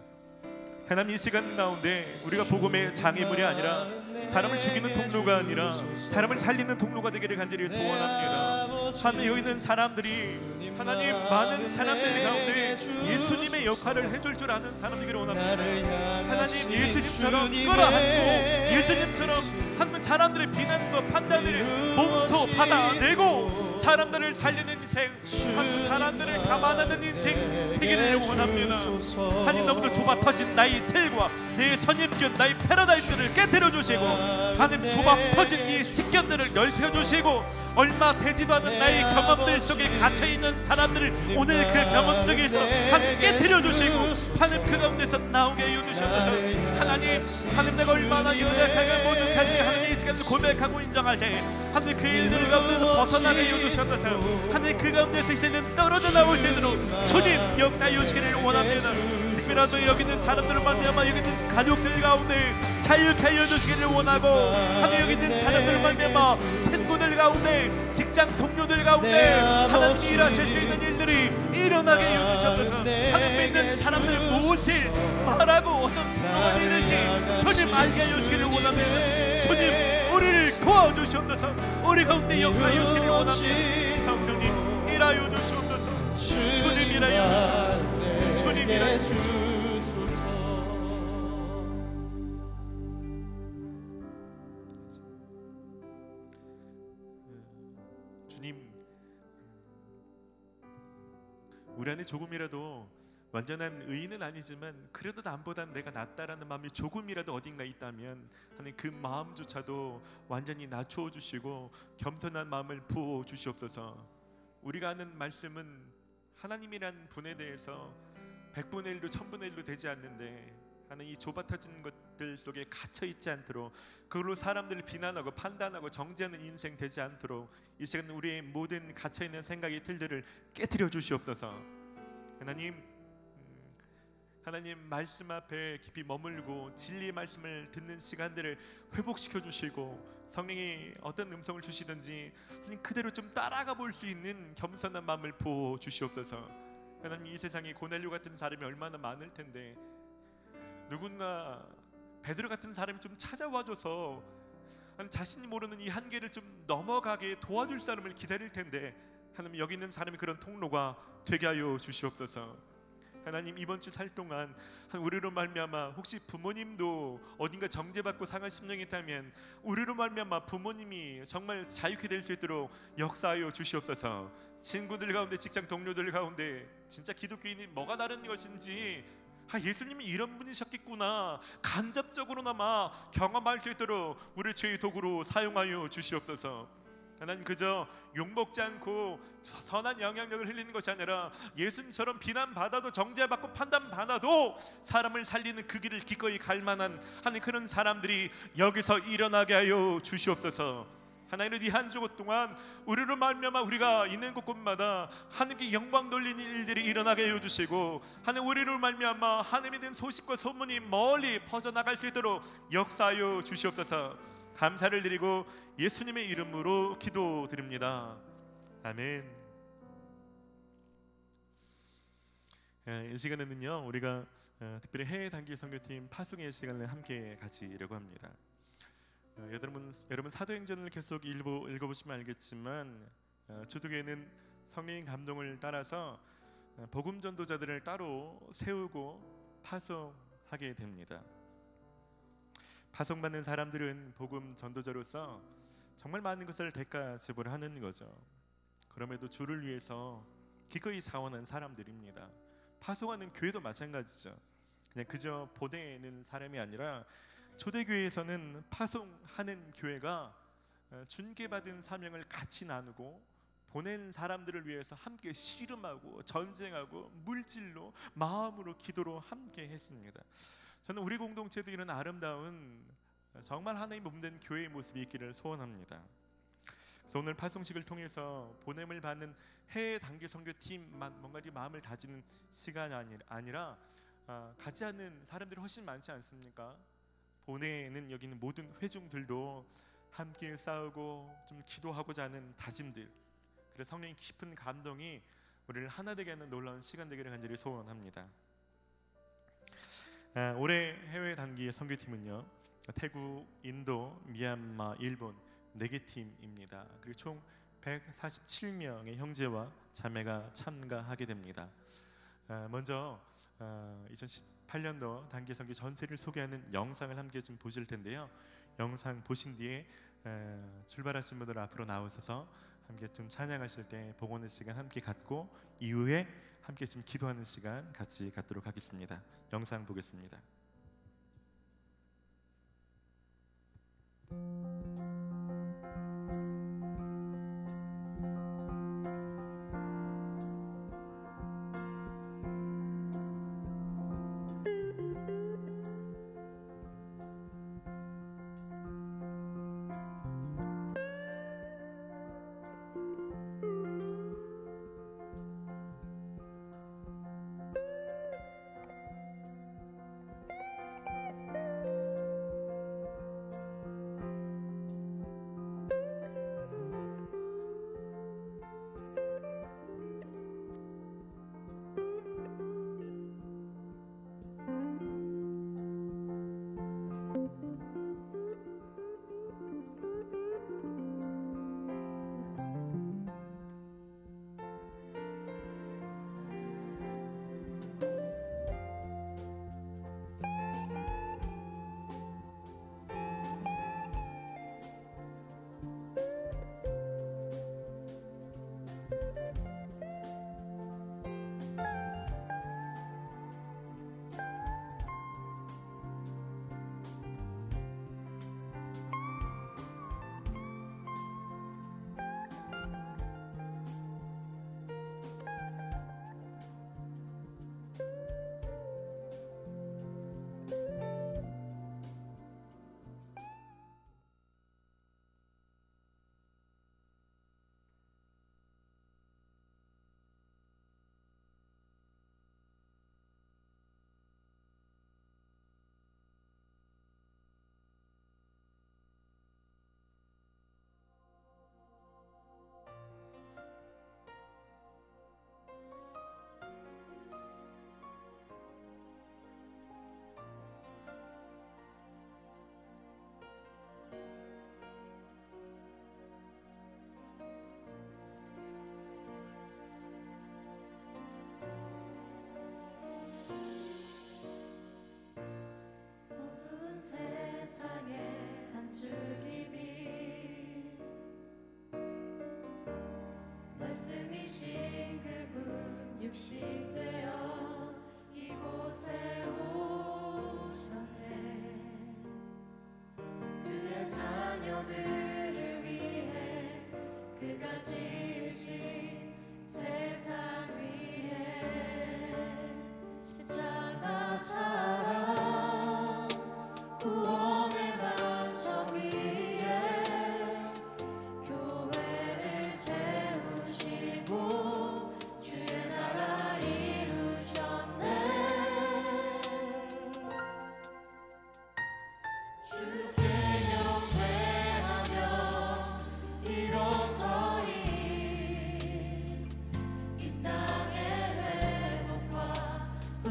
하나님 이 시간 가운데 우리가 복음의 장애물이 아니라 사람을 죽이는 통로가 아니라 사람을 살리는 통로가 되기를 간절히 소원합니다. 하나님 여기 있는 사람들이 하나님 많은 사람들 가운데 예수님의 역할을 해줄 줄 아는 사람 되기를 원합니다. 하나님 예수님처럼 끌어안고 예수님처럼 한 사람들의 비난과 판단을 몸소 받아내고 사람들을 살리는 인생, 한 사람들을 감안하는 인생 되기를 원합니다. 하나님 너무도 좁아 터진 나의 틀과 내 선입견, 나의 패러다임들을 깨뜨려 주시고 하나님 좁아 터진 이 식견들을 넓혀 주시고 얼마 되지도 않은 나의 경험들 속에 갇혀 있는 사람들을 오늘 그 경험 속에서 하나님 깨뜨려 주시고 하나님 그 가운데서 나오게 해 주셔서 하나님 내가 얼마나 연약하고 모족한지 하나님 이 시간을 고백하고 인정할 때 하나님 그 일들 가운데서 벗어나게 해 주셔서 하나님 그 가운데서 이제는 떨어져 나올 수 있도록 주님 역사해 주시기를 원합니다. 특별하도 여기 있는 사람들을 말미암아 여기 있는 가족들 가운데 자유케 하여 주시기를 원하고 하나님 여기 있는 사람들을 말미암아 친구들 가운데 직장 동료들 가운데 하나님 일하실 수 있는 일들이 일어나게 해 주셔서 하나님 믿는 사람들 무엇을 말하고 어떤 통로가 되야 될지 주님 알게 하여 주기를 원합니다. 주님 우리를 도와주시옵소서. 우리 가운데 역사하여 주기를 원합니다. 성령님 일하여 주시옵소서. 주님 일하여 주시옵소서. 주님 일하여 주시옵소서. 주님, 우리 안에 조금이라도 완전한 의인은 아니지만 그래도 남보단 내가 낫다라는 마음이 조금이라도 어딘가 있다면 하나님 그 마음조차도 완전히 낮추어 주시고 겸손한 마음을 부어 주시옵소서. 우리가 하는 말씀은 하나님이란 분에 대해서 100분의 1도 1000분의 1도 되지 않는데 하나님 이 좁아터진 것들 속에 갇혀 있지 않도록 그걸로 사람들을 비난하고 판단하고 정죄하는 인생 되지 않도록 이 시간 우리의 모든 갇혀 있는 생각의 틀들을 깨트려 주시옵소서. 하나님 말씀 앞에 깊이 머물고 진리의 말씀을 듣는 시간들을 회복시켜 주시고 성령이 어떤 음성을 주시든지 하나님 그대로 좀 따라가 볼 수 있는 겸손한 마음을 부어 주시옵소서. 하나님 이 세상에 고넬료 같은 사람이 얼마나 많을 텐데 누군가 베드로 같은 사람이 좀 찾아와줘서 자신이 모르는 이 한계를 좀 넘어가게 도와줄 사람을 기다릴 텐데 하나님 여기 있는 사람이 그런 통로가 되게 하여 주시옵소서. 하나님 이번 주 살 동안 우리로 말미암아 혹시 부모님도 어딘가 정죄받고 상한 심령이 있다면 우리로 말미암아 부모님이 정말 자유케 될 수 있도록 역사하여 주시옵소서. 친구들 가운데 직장 동료들 가운데 진짜 기독교인이 뭐가 다른 것인지 예수님이 이런 분이셨겠구나 간접적으로나마 경험할 수 있도록 우리 주의 도구로 사용하여 주시옵소서. 하나님 그저 욕먹지 않고 선한 영향력을 흘리는 것이 아니라 예수님처럼 비난받아도 정죄받고 판단받아도 사람을 살리는 그 길을 기꺼이 갈 만한 하나님 그런 사람들이 여기서 일어나게 하여 주시옵소서. 하나님은 이 한 주 동안 우리로 말미암아 우리가 있는 곳곳마다 하나님께 영광 돌리는 일들이 일어나게 하여 주시고 하나님 우리로 말미암아 하나님에 대한 소식과 소문이 멀리 퍼져나갈 수 있도록 역사하여 주시옵소서. 감사를 드리고 예수님의 이름으로 기도드립니다. 아멘. 이 시간에는요 우리가 특별히 해외 단기 선교팀 파송의 시간을 함께 가지려고 합니다. 여러분 사도행전을 계속 읽어보시면 알겠지만 초대교회는 성령의 감동을 따라서 복음 전도자들을 따로 세우고 파송하게 됩니다. 파송받는 사람들은 복음 전도자로서 정말 많은 것을 대가 지불하는 거죠. 그럼에도 주를 위해서 기꺼이 자원한 사람들입니다. 파송하는 교회도 마찬가지죠. 그냥 그저 보내는 사람이 아니라 초대교회에서는 파송하는 교회가 준계받은 사명을 같이 나누고 보낸 사람들을 위해서 함께 씨름하고 전쟁하고 물질로 마음으로 기도로 함께 했습니다. 저는 우리 공동체도 이런 아름다운 정말 하나님 몸된 교회의 모습이 있기를 소원합니다. 그래서 오늘 파송식을 통해서 보냄을 받는 해외 단기 선교팀만 뭔가 이 마음을 다지는 시간이 아니라 가지 않는 사람들이 훨씬 많지 않습니까? 보내는 여기 있는 모든 회중들도 함께 싸우고 좀 기도하고자 하는 다짐들, 그래서 성령의 깊은 감동이 우리를 하나 되게 하는 놀라운 시간 되기를 간절히 소원합니다. 올해 해외 단기 선교팀은요 태국, 인도, 미얀마, 일본 4개 팀입니다. 그리고 총 147명의 형제와 자매가 참가하게 됩니다. 먼저 2018년도 단기 선교 전체를 소개하는 영상을 함께 좀 보실 텐데요. 영상 보신 뒤에 출발하신 분들 앞으로 나오셔서 함께 좀 찬양하실 때 복원의 시간 함께 갖고 이후에 함께 지금 기도하는 시간 같이 갖도록 하겠습니다. 영상 보겠습니다.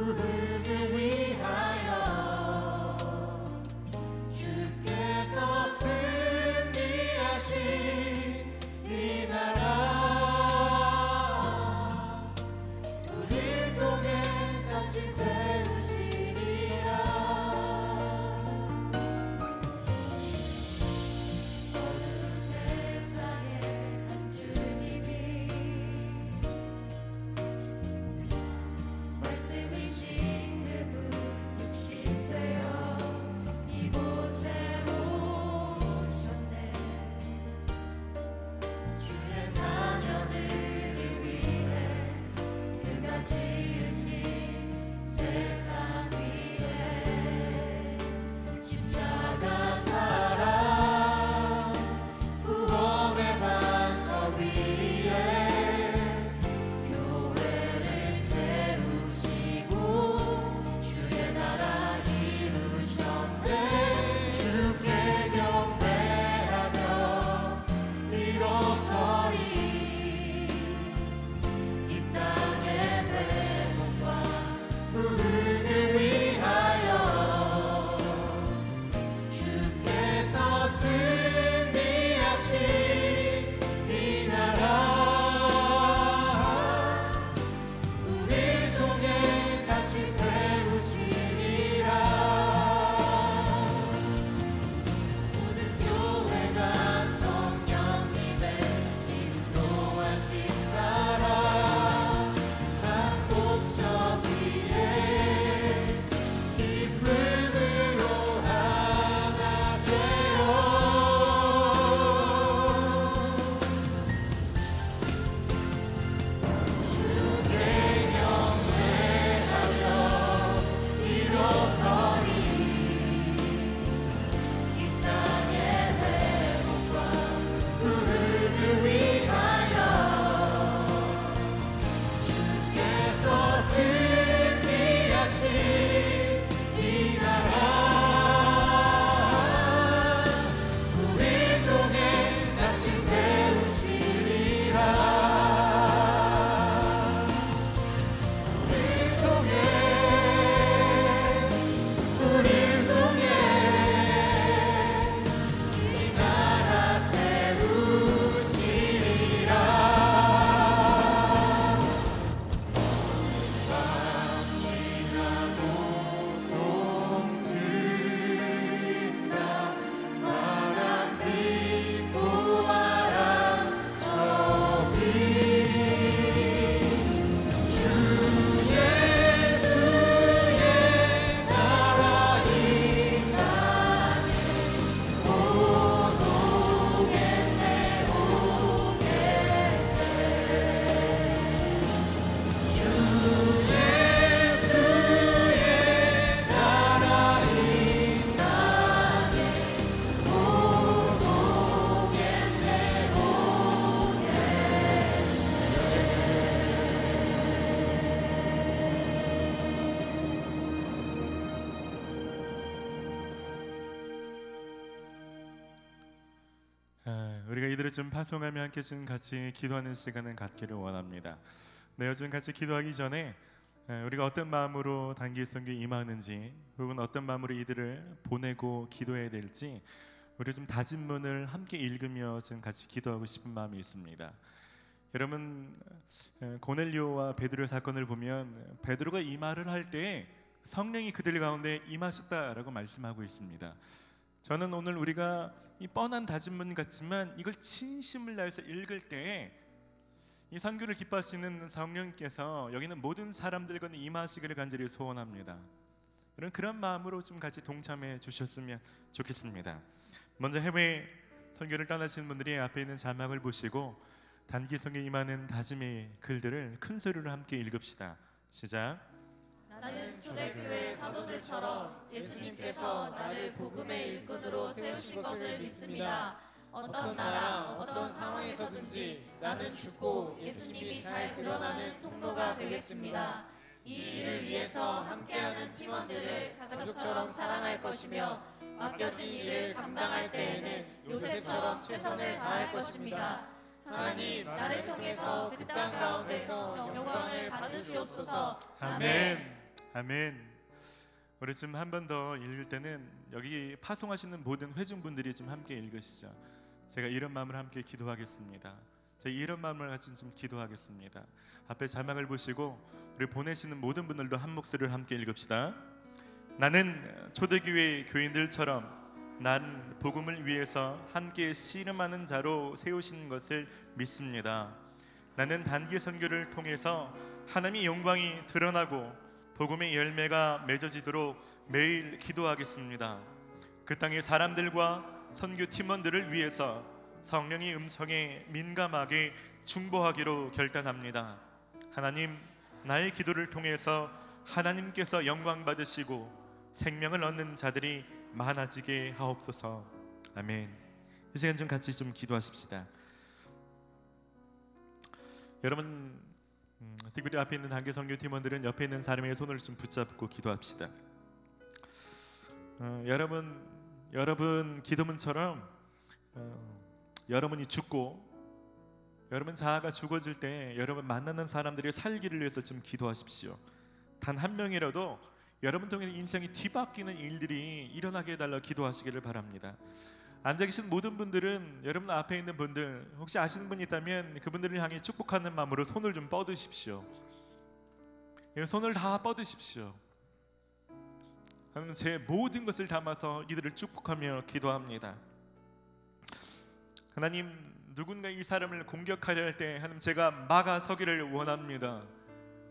부흥을 위하여 주께서 승리하신 이 나라 우리를 통해 다시 세우시리라. 어두운 세상에 한 주님이 말씀이신 그분 육신 되어 이곳에 오셨네. 주의 자녀들을 위해 그가 지으신 세상 위에 십자가 사랑 구원의 반석 위에 교회를 세우시고 주의 나라 이루셨네. 주께 경배하며 일어서리 이 땅의 회복과 부흥을 위하여 주께서 승리하신 이 나라 우리를 통해 다시 세우시리라. 모든 교회가 성령님의 인도하신 나라 각 목적 위에 기쁨으로 하나 되어 주께 경배하며 일어서리 이 땅의 회복과 부흥을 위하여 주께서 승리하신 이 나라 우리를 통해 다시 세우시리라. 우리를 통해 이 나라 세우시리라. 지나고 동진다 바람 빛 보아라 저기 주 예수의 나라 이 땅에 오겠네 주 예수의 나라 이 땅에 우리가 이들을 좀 파송하며 함께 좀 같이 기도하는 시간을 갖기를 원합니다. 네, 요즘 같이 기도하기 전에 우리가 어떤 마음으로 단기 선교에 임하는지 혹은 어떤 마음으로 이들을 보내고 기도해야 될지 우리 좀 다짐문을 함께 읽으며 좀 같이 기도하고 싶은 마음이 있습니다. 여러분 고넬료와 베드로 사건을 보면 베드로가 이 말을 할 때 성령이 그들 가운데 임하셨다라고 말씀하고 있습니다. 저는 오늘 우리가 이 뻔한 다짐문 같지만 이걸 진심을 다해서 읽을 때 이 선교를 기뻐하시는 성령께서 여기는 모든 사람들과 임하시기를 간절히 소원합니다. 이런 그런 마음으로 좀 같이 동참해 주셨으면 좋겠습니다. 먼저 해외 선교를 떠나시는 분들이 앞에 있는 자막을 보시고 단기 선교에 임하는 다짐의 글들을 큰 소리로 함께 읽읍시다. 시작. 나는 초대교회 사도들처럼 예수님께서 나를 복음의 일꾼으로 세우신 것을 믿습니다. 어떤 나라, 어떤 상황에서든지 나는 죽고 예수님이 잘 드러나는 통로가 되겠습니다. 이 일을 위해서 함께하는 팀원들을 가족처럼 사랑할 것이며 맡겨진 일을 감당할 때에는 요셉처럼 최선을 다할 것입니다. 하나님, 나를 통해서 그 땅 가운데서 영광을 받으시옵소서. 아멘. 아멘. 우리 좀 한 번 더 읽을 때는 여기 파송하시는 모든 회중분들이 좀 함께 읽으시죠. 제가 이런 마음을 함께 기도하겠습니다. 제가 이런 마음을 같이 좀 기도하겠습니다. 앞에 자막을 보시고 우리 보내시는 모든 분들도 한 목소리를 함께 읽읍시다. 나는 초대교회 교인들처럼 난 복음을 위해서 함께 씨름하는 자로 세우신 것을 믿습니다. 나는 단기 선교를 통해서 하나님의 영광이 드러나고 복음의 열매가 맺어지도록 매일 기도하겠습니다. 그 땅의 사람들과 선교 팀원들을 위해서 성령의 음성에 민감하게 중보하기로 결단합니다. 하나님, 나의 기도를 통해서 하나님께서 영광 받으시고 생명을 얻는 자들이 많아지게 하옵소서. 아멘. 이 시간 좀 같이 좀 기도하십시다. 여러분, 특별히 앞에 있는 단기 선교 팀원들은 옆에 있는 사람의 손을 좀 붙잡고 기도합시다. 여러분 기도문처럼 여러분이 죽고 여러분 자아가 죽어질 때 여러분 만나는 사람들이 살기를 위해서 좀 기도하십시오. 단 한 명이라도 여러분 통해 인생이 뒤바뀌는 일들이 일어나게 해달라 기도하시기를 바랍니다. 앉아 계신 모든 분들은 여러분 앞에 있는 분들 혹시 아시는 분이 있다면 그분들을 향해 축복하는 마음으로 손을 좀 뻗으십시오. 손을 다 뻗으십시오. 하나님, 제 모든 것을 담아서 이들을 축복하며 기도합니다. 하나님, 누군가 이 사람을 공격하려 할 때 하나님 제가 막아서기를 원합니다.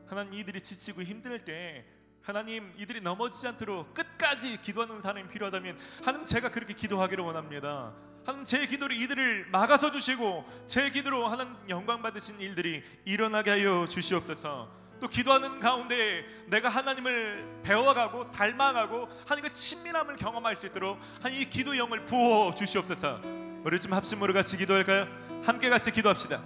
하나님, 이들이 지치고 힘들 때 하나님 이들이 넘어지지 않도록 끝까지 기도하는 사람이 필요하다면 하나님 제가 그렇게 기도하기를 원합니다. 하나님, 제 기도로 이들을 막아서 주시고 제 기도로 하나님 영광 받으신 일들이 일어나게 하여 주시옵소서. 또 기도하는 가운데 내가 하나님을 배워가고 닮아가고 하나님과 친밀함을 경험할 수 있도록 하나님 이 기도 영을 부어 주시옵소서. 우리 좀 합심으로 같이 기도할까요? 함께 같이 기도합시다.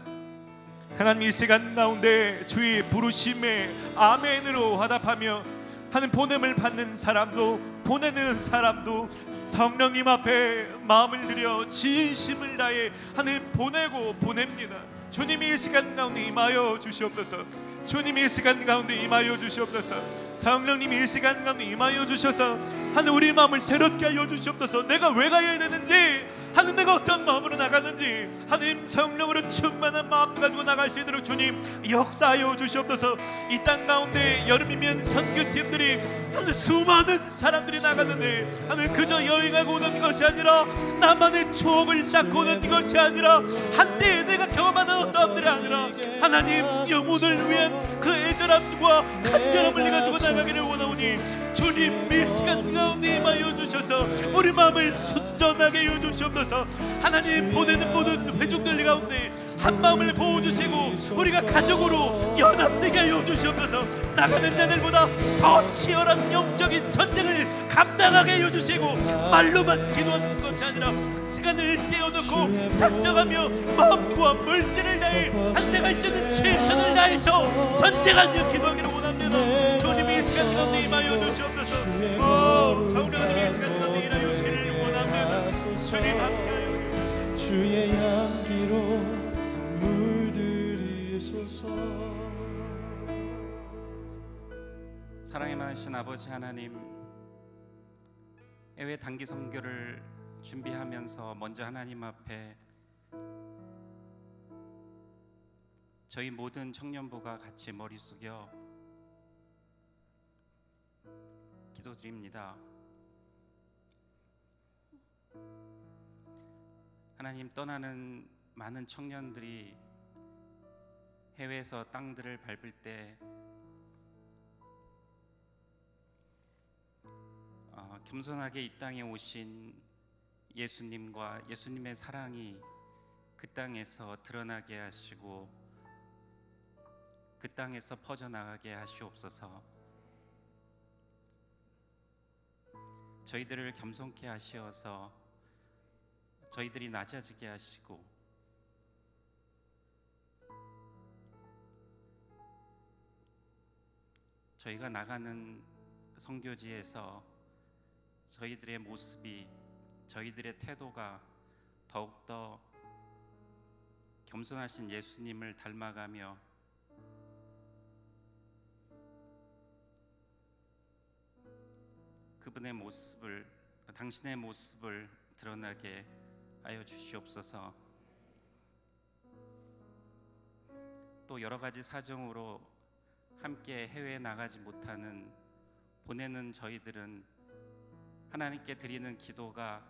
하나님, 이 시간 가운데 주의 부르심에 아멘으로 화답하며 하나님 보냄을 받는 사람도 보내는 사람도 성령님 앞에 마음을 들여 진심을 다해 하나님 보내고 보냅니다. 주님이 이 시간 가운데 임하여 주시옵소서. 주님이 이 시간 가운데 임하여 주시옵소서. 성령님이 이 시간 가운데 임하여 주셔서 하나님 우리 마음을 새롭게 하여 주시옵소서. 내가 왜 가야 되는지, 하나님 내가 어떤 마음으로 나가는지 하나님 성령으로 충만한 마음 가지고 나갈 수 있도록 주님 역사하여 주시옵소서. 이 땅 가운데 여름이면 선교팀들이 하나님 수많은 사람들이 나가는데 하나님 그저 여행하고 오는 것이 아니라 나만의 추억을 쌓고 오는 것이 아니라 한때 내가 경험하는 어떤 분들이 아니라 하나님 영혼을 위한 그 애절함과 간절함을 가지고 나가기를 원하오니 주님 이 시간 가운데 임하여 주셔서 우리 마음을 순전하게 해 주시옵소서. 하나님 보내는 모든 회중들 가운데 한 마음을 보호주시고 우리가 가족으로 연합되게 하여 주시옵소서. 나가는 자들보다 더 치열한 영적인 전쟁을 감당하게 해여 주시고 말로만 기도하는 것이 아니라 시간을 떼어놓고 작정하며 마음과 물질을 다해 한대갈 때는 최선을 다해서 전쟁하며 기도하기를 원합니다. 주님이 이 시간 가운데 임하여 주시옵소서. 성령 하나님이 이 시간 가운데 일하여 주시기를 원합니다. 주님 함께하여 주시옵소서. 주의 향기로 물들이소서. 사랑이 많으신 아버지 하나님, 해외 단기 선교를 준비하면서 먼저 하나님 앞에 저희 모든 청년부가 같이 머리 숙여 기도드립니다. 하나님, 떠나는 많은 청년들이 해외에서 땅들을 밟을 때 겸손하게 이 땅에 오신 예수님과 예수님의 사랑이 그 땅에서 드러나게 하시고 그 땅에서 퍼져나가게 하시옵소서. 저희들을 겸손케 하시어서 저희들이 낮아지게 하시고 저희가 나가는 선교지에서 저희들의 모습이, 저희들의 태도가 더욱더 겸손하신 예수님을 닮아가며 그분의 모습을, 당신의 모습을 드러나게 하여 주시옵소서. 또 여러 가지 사정으로 함께 해외에 나가지 못하는 보내는 저희들은 하나님께 드리는 기도가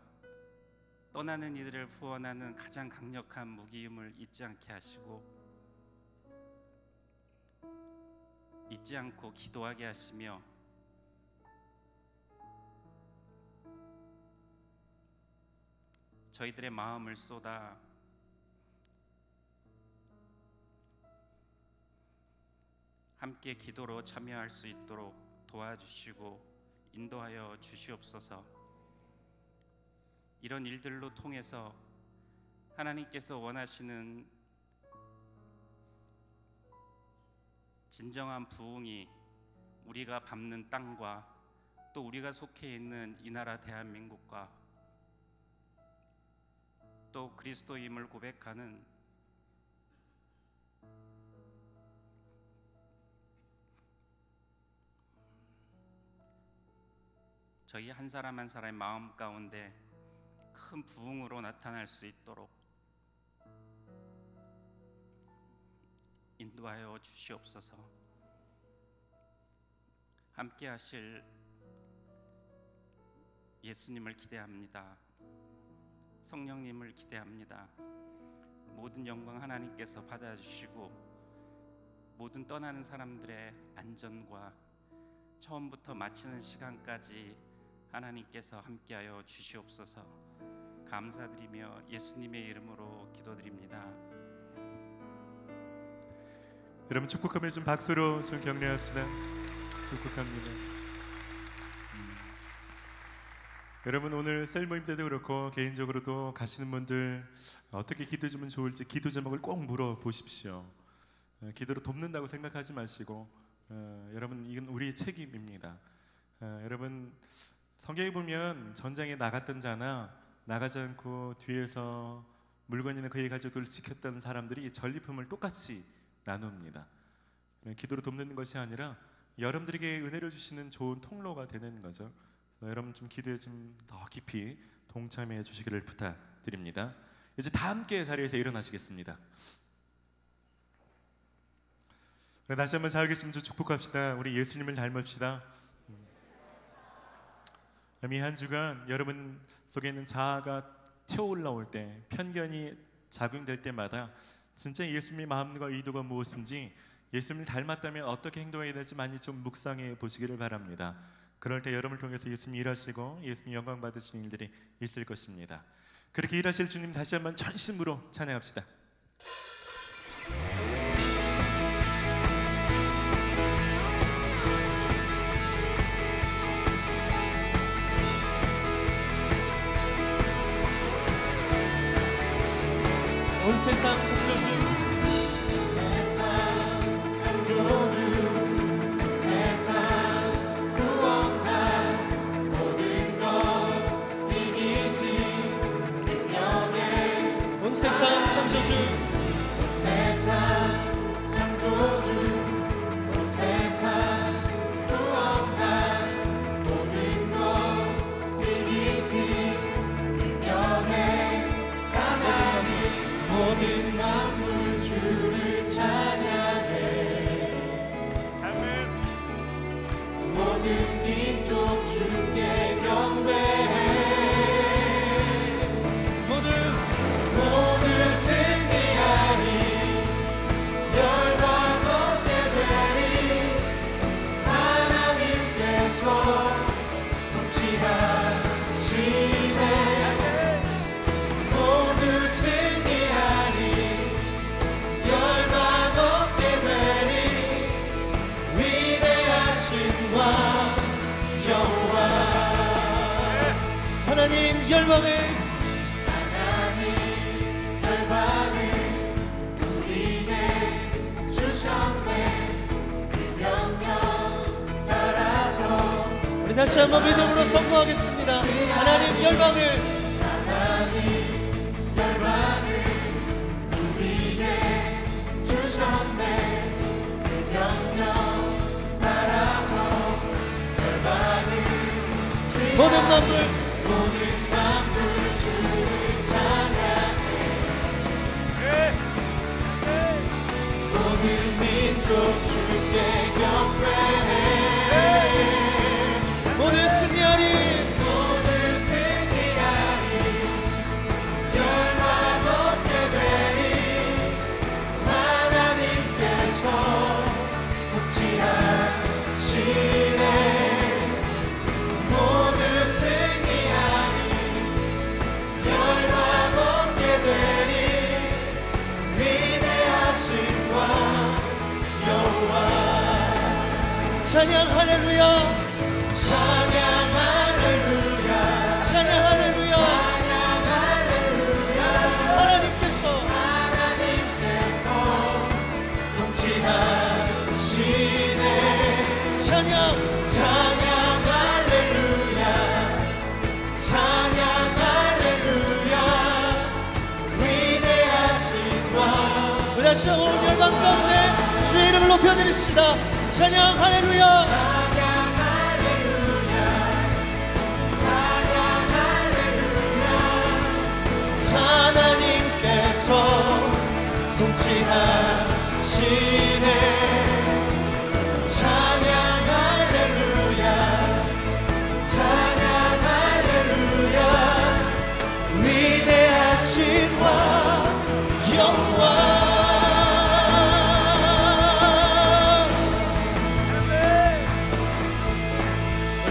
떠나는 이들을 후원하는 가장 강력한 무기임을 잊지 않게 하시고 잊지 않고 기도하게 하시며 저희들의 마음을 쏟아 함께 기도로 참여할 수 있도록 도와주시고 인도하여 주시옵소서. 이런 일들로 통해서 하나님께서 원하시는 진정한 부흥이 우리가 밟는 땅과 또 우리가 속해 있는 이 나라 대한민국과 또 그리스도임을 고백하는 저희 한 사람 한 사람의 마음 가운데 큰 부흥으로 나타날 수 있도록 인도하여 주시옵소서. 함께 하실 예수님을 기대합니다. 성령님을 기대합니다. 모든 영광 하나님께서 받아주시고 모든 떠나는 사람들의 안전과 처음부터 마치는 시간까지 하나님께서 함께하여 주시옵소서. 감사드리며 예수님의 이름으로 기도드립니다. 여러분 축복하며 좀 박수로 좀 격려합시다. 축복합니다. 여러분 오늘 셀 모임 때도 그렇고 개인적으로도 가시는 분들 어떻게 기도해 주면 좋을지 기도 제목을 꼭 물어보십시오. 기도로 돕는다고 생각하지 마시고 여러분 이건 우리의 책임입니다. 여러분 성경에 보면 전장에 나갔던 자나 나가지 않고 뒤에서 물건 있는 그의 가족들을 지켰던 사람들이 전리품을 똑같이 나눕니다. 기도로 돕는 것이 아니라 여러분들에게 은혜를 주시는 좋은 통로가 되는 거죠. 여러분 좀 기도에 좀 더 깊이 동참해 주시기를 부탁드립니다. 이제 다 함께 자리에서 일어나시겠습니다. 다시 한번 자유 계시면 좀 축복합시다. 우리 예수님을 닮읍시다. 이 한 주간 여러분 속에 있는 자아가 튀어 올라올 때, 편견이 작용될 때마다 진짜 예수님의 마음과 의도가 무엇인지, 예수님을 닮았다면 어떻게 행동해야 될지 많이 좀 묵상해 보시기를 바랍니다. 그럴 때 여러분을 통해서 예수님이 일하시고 예수님 영광 받으시는 일들이 있을 것입니다. 그렇게 일하실 주님 다시 한번 전심으로 찬양합시다. 온 세상 창조주, 세상 구원자, 모든 것 이기신 능력의 온 세상 창조주, 세상 창조주, 온 세상 구원자, 모든 것 이기신 능력의 모든 만물 주를 찬양해. 아멘. 모든 민족 주께 경배해. 모두 승리하리. 열방 얻게 되리. 하나님께서 통치하시네. 모두 승리하리. 열방 얻게 되리. 위대하신 왕 여호와. 하나님 열방을 우리에게 주셨네. 그 명령 따라서 우리 다시 한번 믿음으로 선포하겠습니다. 하나님 열방을 우리에게 주셨네. 그 명령 따라서 열방을 모든 만물 주를 찬양해 모든 민족 주께 경배해 모든 승리하리 모든 승리하리 열망 얻게 되리 하나님께서 통치하시네 모든 승리하리 열망 얻게 되리 위대하신 왕 여호와 찬양 할렐루야 찬양 할렐루야 찬양 할렐루야 찬양 할렐루야 하나님께서 통치하시네 찬양 찬양 할렐루야 찬양 할렐루야 위대하신 왕 우리 다시 한번 온 열방 가운데 주의 이름을 높여드립시다. 찬양 할렐루야 찬양 할렐루야 찬양 할렐루야 하나님께서 통치하시네 찬양 할렐루야 찬양 할렐루야 위대하신 왕 여호와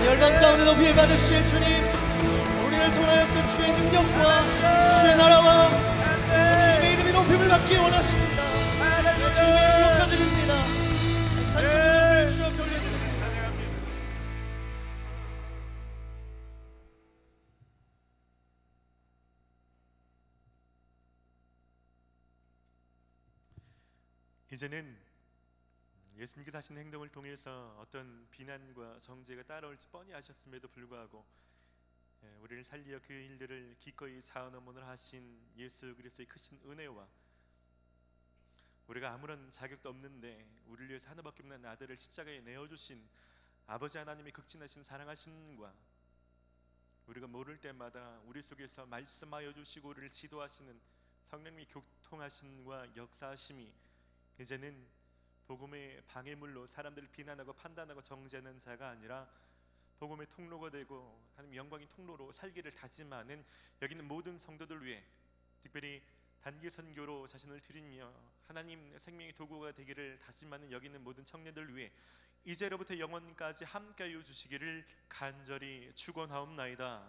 열방 가운데 높이 받으실 주님 우리를 통하여서 주의 능력과 주의 나라와 주님의 이름이 높임을 받기 원하십니다. 주님의 이름을 높여드립니다. 찬송과 영광을 주 앞에 올려드립니다. 이제는 예수님께서 하신 행동을 통해서 어떤 비난과 정죄가 따라올지 뻔히 아셨음에도 불구하고 우리를 살리어 그 일들을 기꺼이 자원어문을 하신 예수 그리스도의 크신 은혜와 우리가 아무런 자격도 없는데 우리를 위해서 하나밖에 없는 아들을 십자가에 내어주신 아버지 하나님의 극진하신 사랑하심과 우리가 모를 때마다 우리 속에서 말씀하여 주시고 우리를 지도하시는 성령님의 교통하심과 역사하심이 이제는 복음의 방해물로 사람들을 비난하고 판단하고 정죄하는 자가 아니라 복음의 통로가 되고 하나님 영광의 통로로 살기를 다짐하는 여기 있는 모든 성도들 위해 특별히 단기 선교로 자신을 드리며 하나님 생명의 도구가 되기를 다짐하는 여기 있는 모든 청년들 위해 이제로부터 영원까지 함께하여 주시기를 간절히 축원하옵나이다.